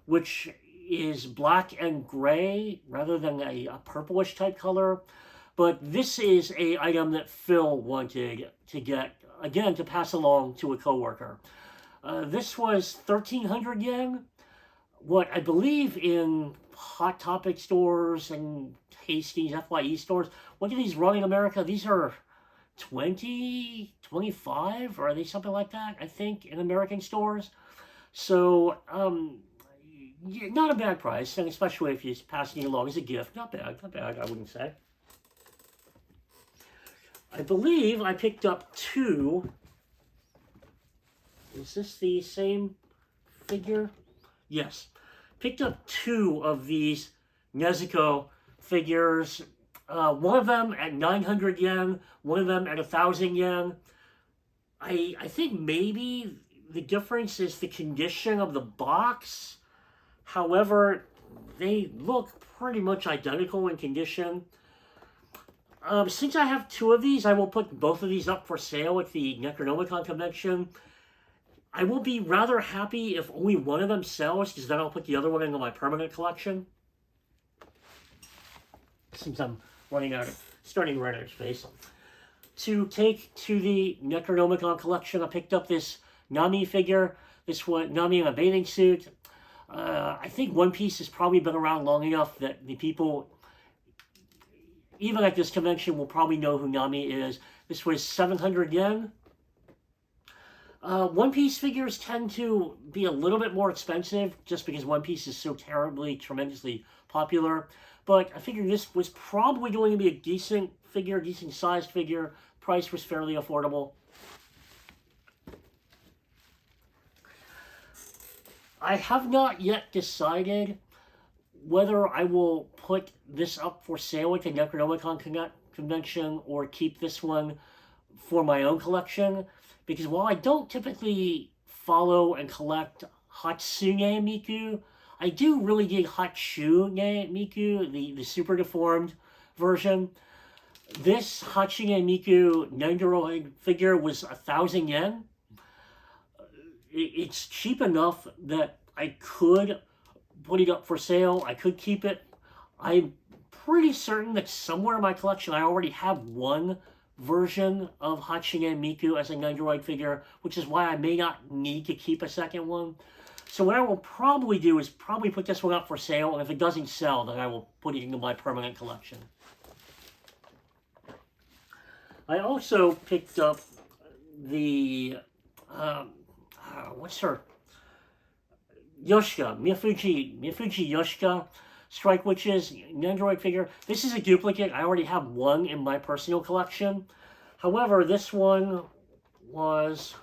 which is black and gray rather than a purplish type color. But this is an item that Phil wanted to get, again, to pass along to a coworker. This was 1,300 yen. What I believe in Hot Topic stores and Hastings FYE stores, what do these run in America? These are 20, 25, or are they something like that, I think, in American stores. So, not a bad price, and especially if you're passing it along as a gift. Not bad, I wouldn't say. I believe I picked up 2. Is this the same figure? Yes. Picked up 2 of these Nezuko figures. One of them at 900 yen, one of them at 1,000 yen. I think maybe the difference is the condition of the box. However, they look pretty much identical in condition. Since I have 2 of these, I will put both of these up for sale at the Necronomicon convention. I will be rather happy if only one of them sells, because then I'll put the other one into my permanent collection. Since I'm starting to run out of space. To take to the Necronomicon collection, I picked up this Nami figure. This one, Nami in a bathing suit. I think One Piece has probably been around long enough that the people, even at this convention, will probably know who Nami is. This was 700 yen. One Piece figures tend to be a little bit more expensive just because One Piece is so tremendously popular. But I figured this was probably going to be a decent figure, decent sized figure. Price was fairly affordable. I have not yet decided whether I will put this up for sale at the Necronomicon convention or keep this one for my own collection. Because while I don't typically follow and collect Hatsune Miku, I do really dig Hatsune Miku, the super deformed version. This Hatsune Miku Nendoroid figure was 1,000 yen. It's cheap enough that I could put it up for sale. I could keep it. I'm pretty certain that somewhere in my collection I already have one version of Hatsune Miku as a Nendoroid figure, which is why I may not need to keep a second one. So what I will probably do is probably put this one up for sale, and if it doesn't sell, then I will put it into my permanent collection. I also picked up the, what's her? Yoshika, Mifuji Yoshika. Strike Witches, Nendoroid figure. This is a duplicate. I already have one in my personal collection. However, this one was...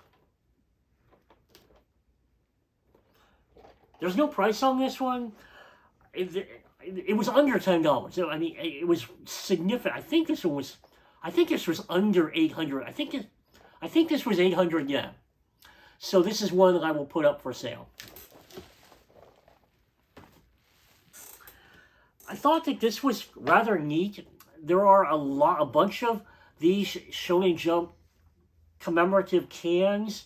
There's no price on this one. It was under $10. I mean, it was significant. I think this was under 800. I think this was 800 yen. So this is one that I will put up for sale. I thought that this was rather neat. There are a bunch of these Shonen Jump commemorative cans.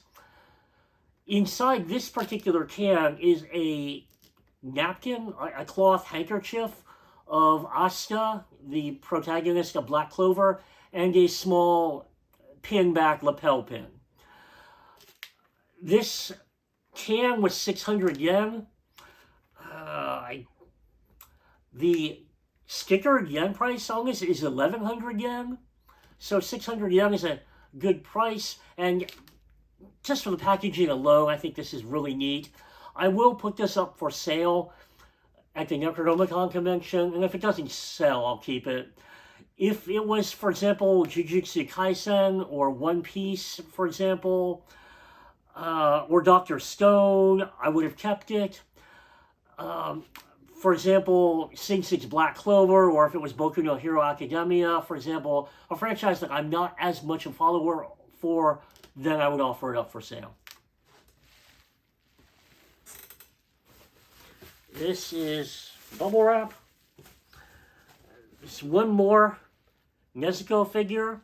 Inside this particular can is a napkin, a cloth handkerchief of Asta, the protagonist of Black Clover, and a small pin-back lapel pin. This can was 600 yen. The sticker yen price on this is 1,100 yen. So 600 yen is a good price. And just for the packaging alone, I think this is really neat. I will put this up for sale at the Necronomicon convention. And if it doesn't sell, I'll keep it. If it was, for example, Jujutsu Kaisen or One Piece, for example, or Dr. Stone, I would have kept it. For example, Sing 6 Black Clover, or if it was Boku no Hero Academia, for example, a franchise that I'm not as much a follower for, then I would offer it up for sale. This is bubble wrap. This one more Nezuko figure.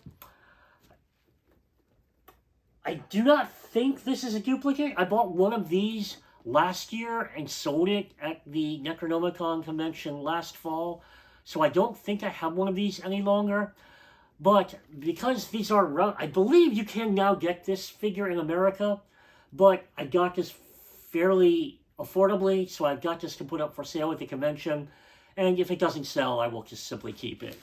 I do not think this is a duplicate. I bought one of these last year and sold it at the Necronomicon convention last fall. So I don't think I have one of these any longer. But because these are, I believe you can now get this figure in America. But I got this fairly affordably, so I've got this to put up for sale at the convention. And if it doesn't sell, I will just simply keep it.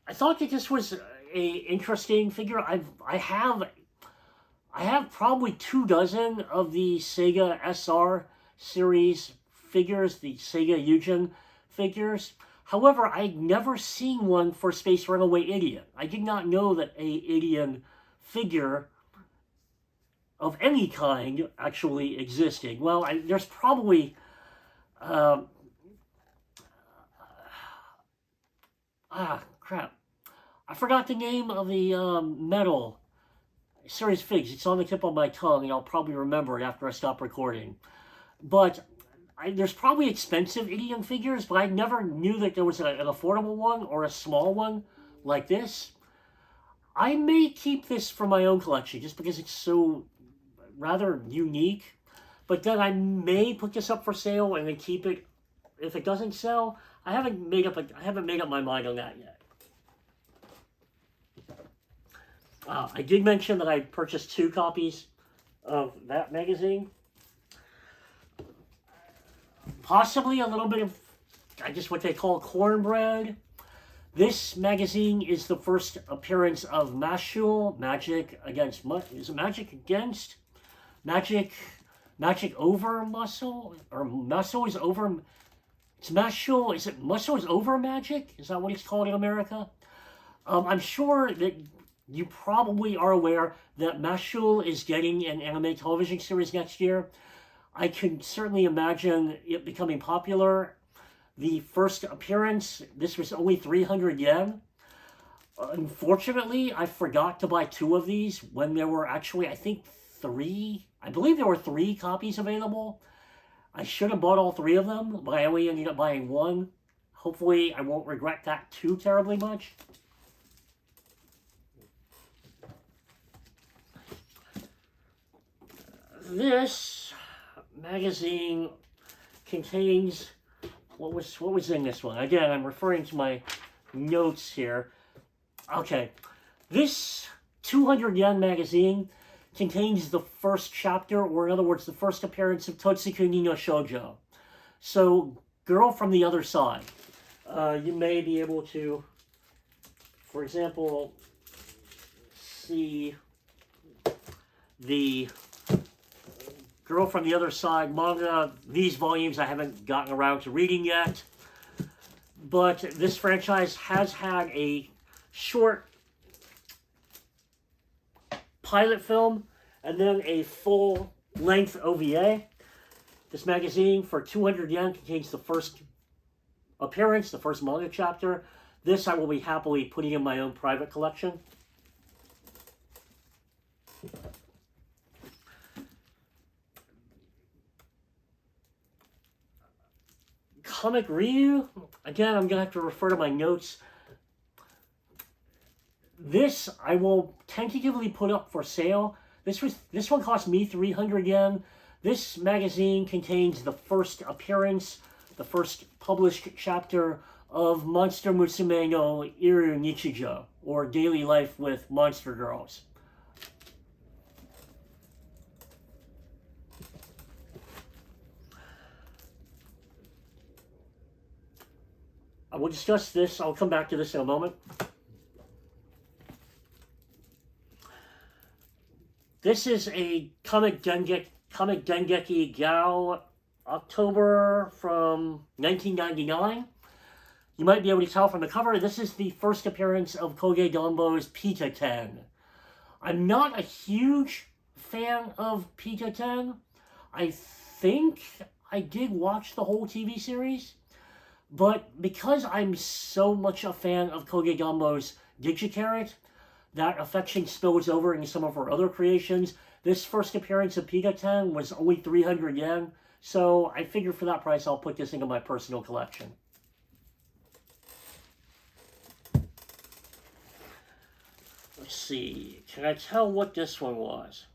I thought that this was a interesting figure. I have probably 24 of the Sega SR series figures, the Sega Yujin figures. However, I'd never seen one for Space Runaway Idiot. I did not know that a Idiot figure of any kind actually existed. Well, there's probably crap. I forgot the name of the metal series figs. It's on the tip of my tongue, and I'll probably remember it after I stop recording. But there's probably expensive Idiom figures, but I never knew that there was an affordable one or a small one like this. I may keep this for my own collection just because it's so rather unique. But then I may put this up for sale and then keep it if it doesn't sell. I haven't made up my mind on that yet. I did mention that I purchased 2 copies of that magazine. Possibly a little bit of, I guess, what they call cornbread. This magazine is the first appearance of Mashul, Magic Against, is it Magic Against? Magic Over Muscle? Or Muscle is Over, it's Mashul, is it Muscle is Over Magic? Is that what it's called in America? I'm sure that you probably are aware that Mashul is getting an anime television series next year. I can certainly imagine it becoming popular. The first appearance, this was only 300 yen. Unfortunately, I forgot to buy 2 of these when there were actually, I think, 3. I believe there were 3 copies available. I should have bought all 3 of them, but I only ended up buying 1. Hopefully, I won't regret that too terribly much. This magazine contains what was in this one. Again, I'm referring to my notes here. Okay, this 200 yen magazine contains the first chapter, or in other words, the first appearance of Totsuku ni no Shoujo. So, Girl from the Other Side. You may be able to, for example, see the Girl from the Other Side manga. These volumes I haven't gotten around to reading yet. But this franchise has had a short pilot film and then a full-length OVA. This magazine, for 200 yen, contains the first appearance, the first manga chapter. This I will be happily putting in my own private collection. Comic Ryu, again, I'm going to have to refer to my notes. This I will tentatively put up for sale. This one cost me 300 yen. This magazine contains the first appearance, the first published chapter of Monster Musume no Iru Nichijo, or Daily Life with Monster Girls. I will discuss this. I'll come back to this in a moment. This is a Comic Dengeki Gao October from 1999. You might be able to tell from the cover, this is the first appearance of Koge Dombo's Pita Ten. I'm not a huge fan of Pita Ten. I think I did watch the whole TV series. But because I'm so much a fan of Koge Dombo's Digicarrot, that affection spills over into some of her other creations. This first appearance of Pita Ten was only 300 yen, so I figured for that price I'll put this into my personal collection. Let's see, can I tell what this one was?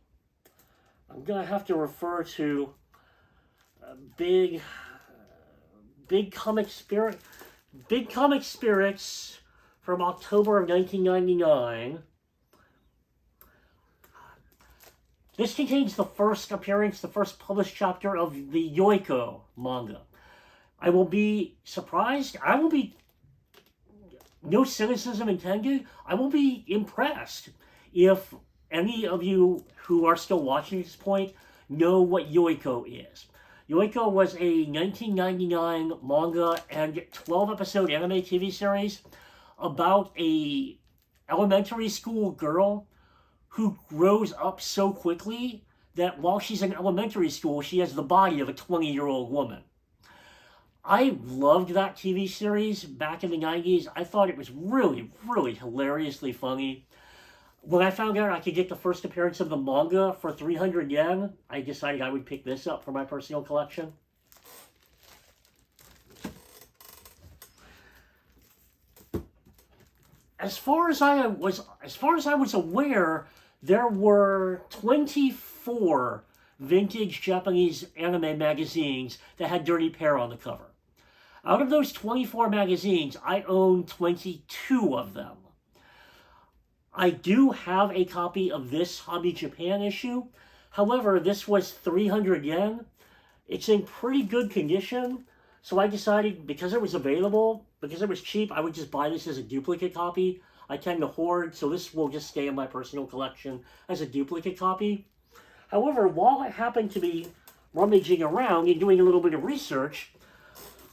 I'm going to have to refer to Big Comic Spirits from October of 1999. This contains the first appearance, the first published chapter of the Yoiko manga. I will be surprised. No cynicism intended. I will be impressed if any of you who are still watching at this point know what Yoiko is. Yoiko was a 1999 manga and 12-episode anime TV series about a elementary school girl who grows up so quickly that while she's in elementary school, she has the body of a 20-year-old woman. I loved that TV series back in the 90s. I thought it was really, really hilariously funny. When I found out I could get the first appearance of the manga for 300 yen, I decided I would pick this up for my personal collection. As far as I was aware, there were 24 vintage Japanese anime magazines that had Dirty Pair on the cover. Out of those 24 magazines, I own 22 of them. I do have a copy of this Hobby Japan issue. However, this was 300 yen. It's in pretty good condition. So I decided, because it was available, because it was cheap, I would just buy this as a duplicate copy. I tend to hoard, so this will just stay in my personal collection as a duplicate copy. However, while I happened to be rummaging around and doing a little bit of research,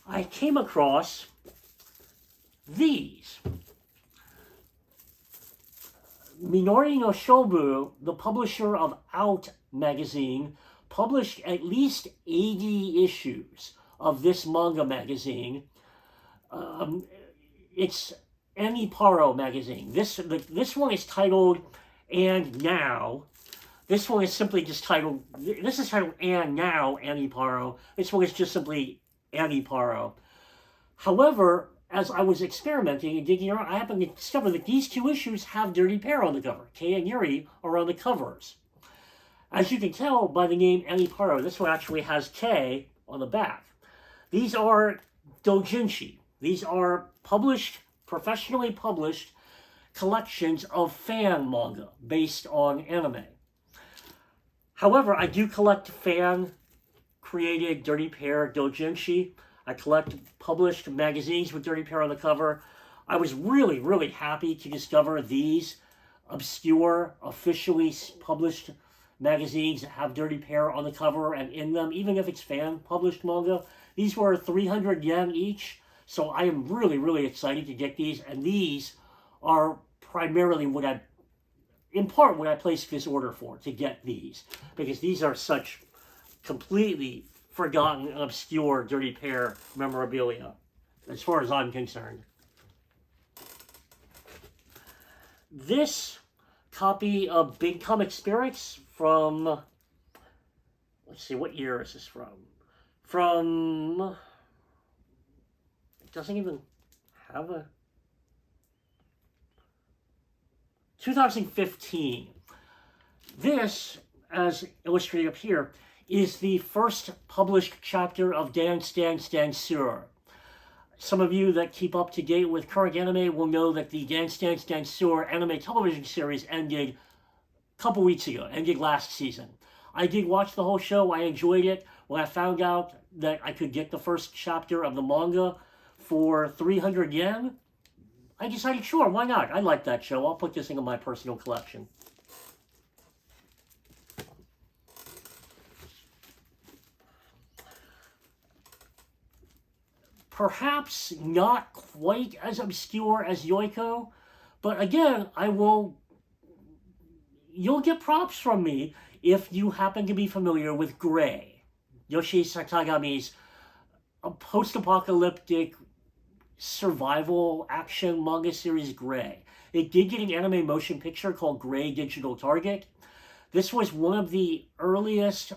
I came across these. Minori no Shobu, the publisher of Out magazine, published at least 80 issues of this manga magazine. It's Aniparo magazine. This one is titled And Now. This one is simply just titled, this is titled And Now Aniparo. This one is just simply Aniparo. However, as I was experimenting and digging around, I happened to discover that these two issues have Dirty Pair on the cover. Kei and Yuri are on the covers. As you can tell by the name Aniparo, this one actually has Kei on the back. These are doujinshi. These are professionally published collections of fan manga based on anime. However, I do collect fan-created Dirty Pair doujinshi. I collect published magazines with Dirty Pair on the cover. I was really, really happy to discover these obscure, officially published magazines that have Dirty Pair on the cover and in them, even if it's fan-published manga. These were 300 yen each, so I am really, really excited to get these, and these are primarily what I placed this order for, to get these, because these are such completely forgotten and obscure Dirty Pair memorabilia, as far as I'm concerned. This copy of Big Comic Spirits from, let's see, what year is this from? It doesn't even have a, 2015. This, as illustrated up here, is the first published chapter of Dance Dance Danseur. Some of you that keep up to date with current anime will know that the Dance Dance Danseur anime television series ended a couple weeks ago, ended last season. I did watch the whole show, I enjoyed it. When I found out that I could get the first chapter of the manga for 300 yen, I decided, sure, why not? I like that show. I'll put this into my personal collection. Perhaps not quite as obscure as Yoiko, but again, you'll get props from me if you happen to be familiar with Gray, Yoshii Sakagami's post-apocalyptic survival action manga series Gray. It did get an anime motion picture called Gray Digital Target. This was one of the earliest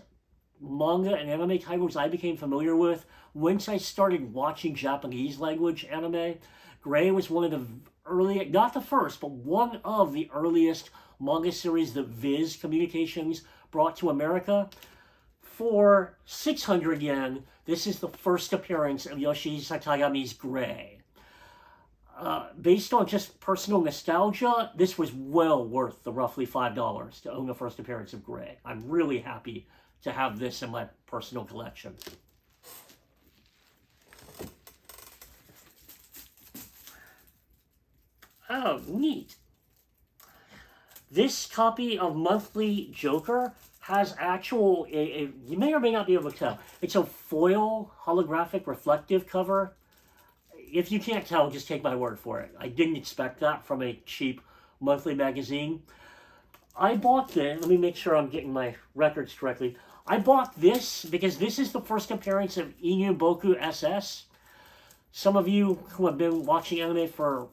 manga and anime titles I became familiar with once I started watching Japanese language anime. Gray was one of the early, not the first, but one of the earliest manga series that Viz Communications brought to America. For 600 yen, this is the first appearance of Yoshii Sakagami's Gray. Based on just personal nostalgia, this was well worth the roughly $5 to own the first appearance of Gray. I'm really happy to have this in my personal collection. Oh, neat. This copy of Monthly Joker has actual, you may or may not be able to tell, it's a foil holographic reflective cover. If you can't tell, just take my word for it. I didn't expect that from a cheap monthly magazine. I bought this, let me make sure I'm getting my records correctly. I bought this because this is the first appearance of Inu Boku SS. Some of you who have been watching anime for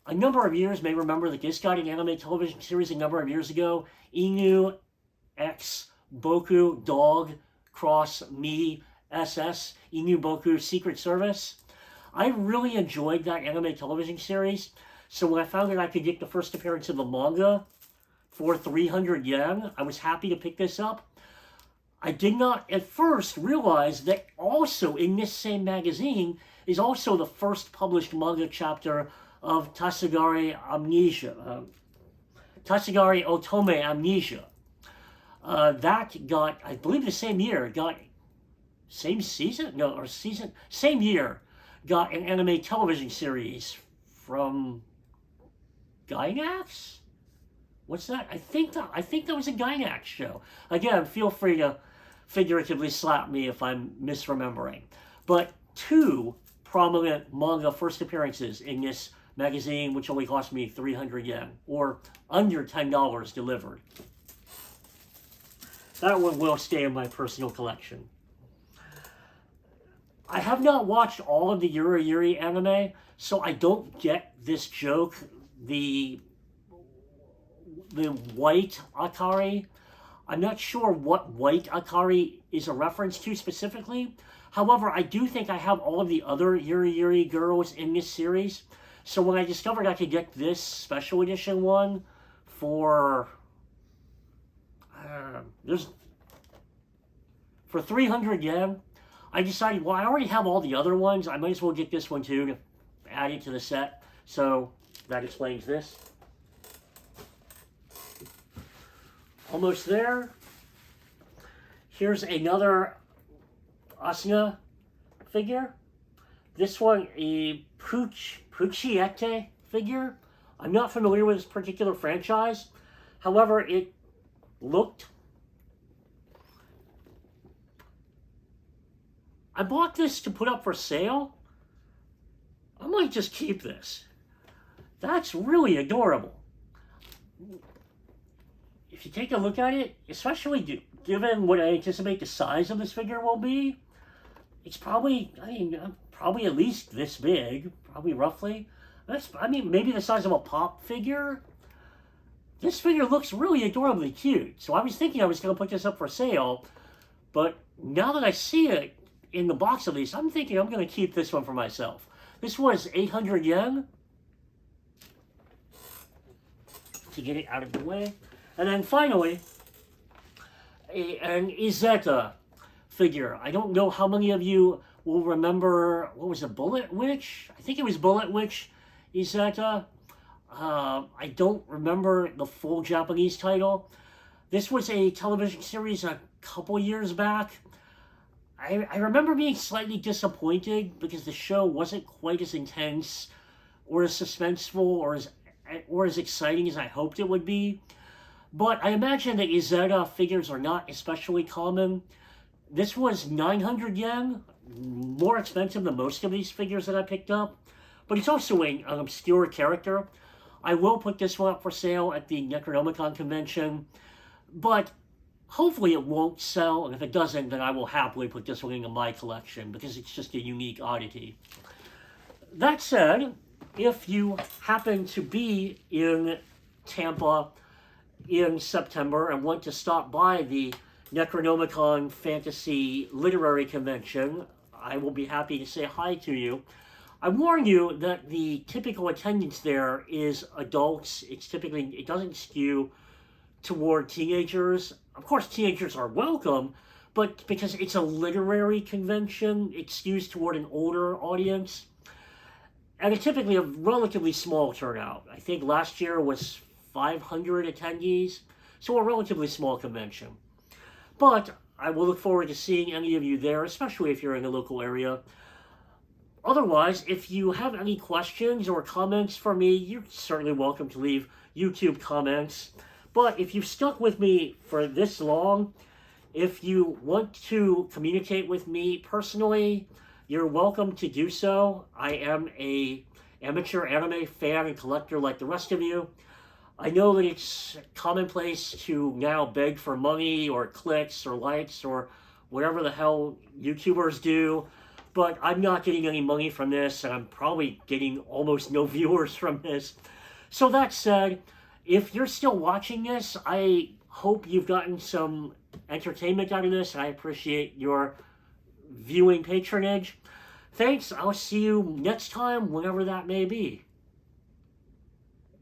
a number of years may remember that this got an anime television series a number of years ago. Inu X Boku Dog Cross Me SS, Inu Boku Secret Service. I really enjoyed that anime television series, so when I found that I could get the first appearance of the manga for 300 yen, I was happy to pick this up. I did not at first realize that also in this same magazine is also the first published manga chapter of Tasugari Amnesia, Tasugari Otome Amnesia. That got, I believe the same year, same year, got an anime television series from Gainax? What's that? I think that was a Gainax show. Again, feel free to figuratively slap me if I'm misremembering. But two prominent manga first appearances in this magazine, which only cost me 300 yen, or under $10 delivered. That one will stay in my personal collection. I have not watched all of the Yuri Yuri anime, so I don't get this joke, the white Akari. I'm not sure what white Akari is a reference to specifically. However, I do think I have all of the other Yuri Yuri girls in this series. So when I discovered I could get this special edition one for, for 300 yen, I decided, well, I already have all the other ones. I might as well get this one too to add it to the set. So that explains this. Almost there. Here's another Asuna figure. This one, a Pucciette figure. I'm not familiar with this particular franchise. However, it looked I bought this to put up for sale. I might just keep this. That's really adorable. If you take a look at it, especially given what I anticipate the size of this figure will be, it's probably, probably at least this big, probably roughly. Maybe the size of a pop figure. This figure looks really adorably cute. So I was thinking I was going to put this up for sale, but now that I see it in the box at least, I'm thinking I'm going to keep this one for myself. This was 800 yen. To get it out of the way. And then finally, an Izetta figure. I don't know how many of you will remember, what was it, Bullet Witch? I think it was Bullet Witch Izetta. I don't remember the full Japanese title. This was a television series a couple years back. I remember being slightly disappointed because the show wasn't quite as intense or as suspenseful or as exciting as I hoped it would be. But I imagine that Izetta figures are not especially common. This was 900 yen, more expensive than most of these figures that I picked up. But it's also an obscure character. I will put this one up for sale at the Necronomicon convention, but hopefully it won't sell, and if it doesn't, then I will happily put this one into my collection because it's just a unique oddity. That said, if you happen to be in Tampa in September and want to stop by the Necronomicon Fantasy Literary Convention, I will be happy to say hi to you. I warn you that the typical attendance there is adults. It doesn't skew toward teenagers. Of course, teenagers are welcome, but because it's a literary convention, it skews toward an older audience. And it's typically a relatively small turnout. I think last year was 500 attendees, so a relatively small convention. But I will look forward to seeing any of you there, especially if you're in the local area. Otherwise, if you have any questions or comments for me, you're certainly welcome to leave YouTube comments. But if you've stuck with me for this long, if you want to communicate with me personally, you're welcome to do so. I am an amateur anime fan and collector like the rest of you. I know that it's commonplace to now beg for money or clicks or likes or whatever the hell YouTubers do, but I'm not getting any money from this, and I'm probably getting almost no viewers from this. So that said, if you're still watching this, I hope you've gotten some entertainment out of this. I appreciate your viewing patronage. Thanks. I'll see you next time, whenever that may be.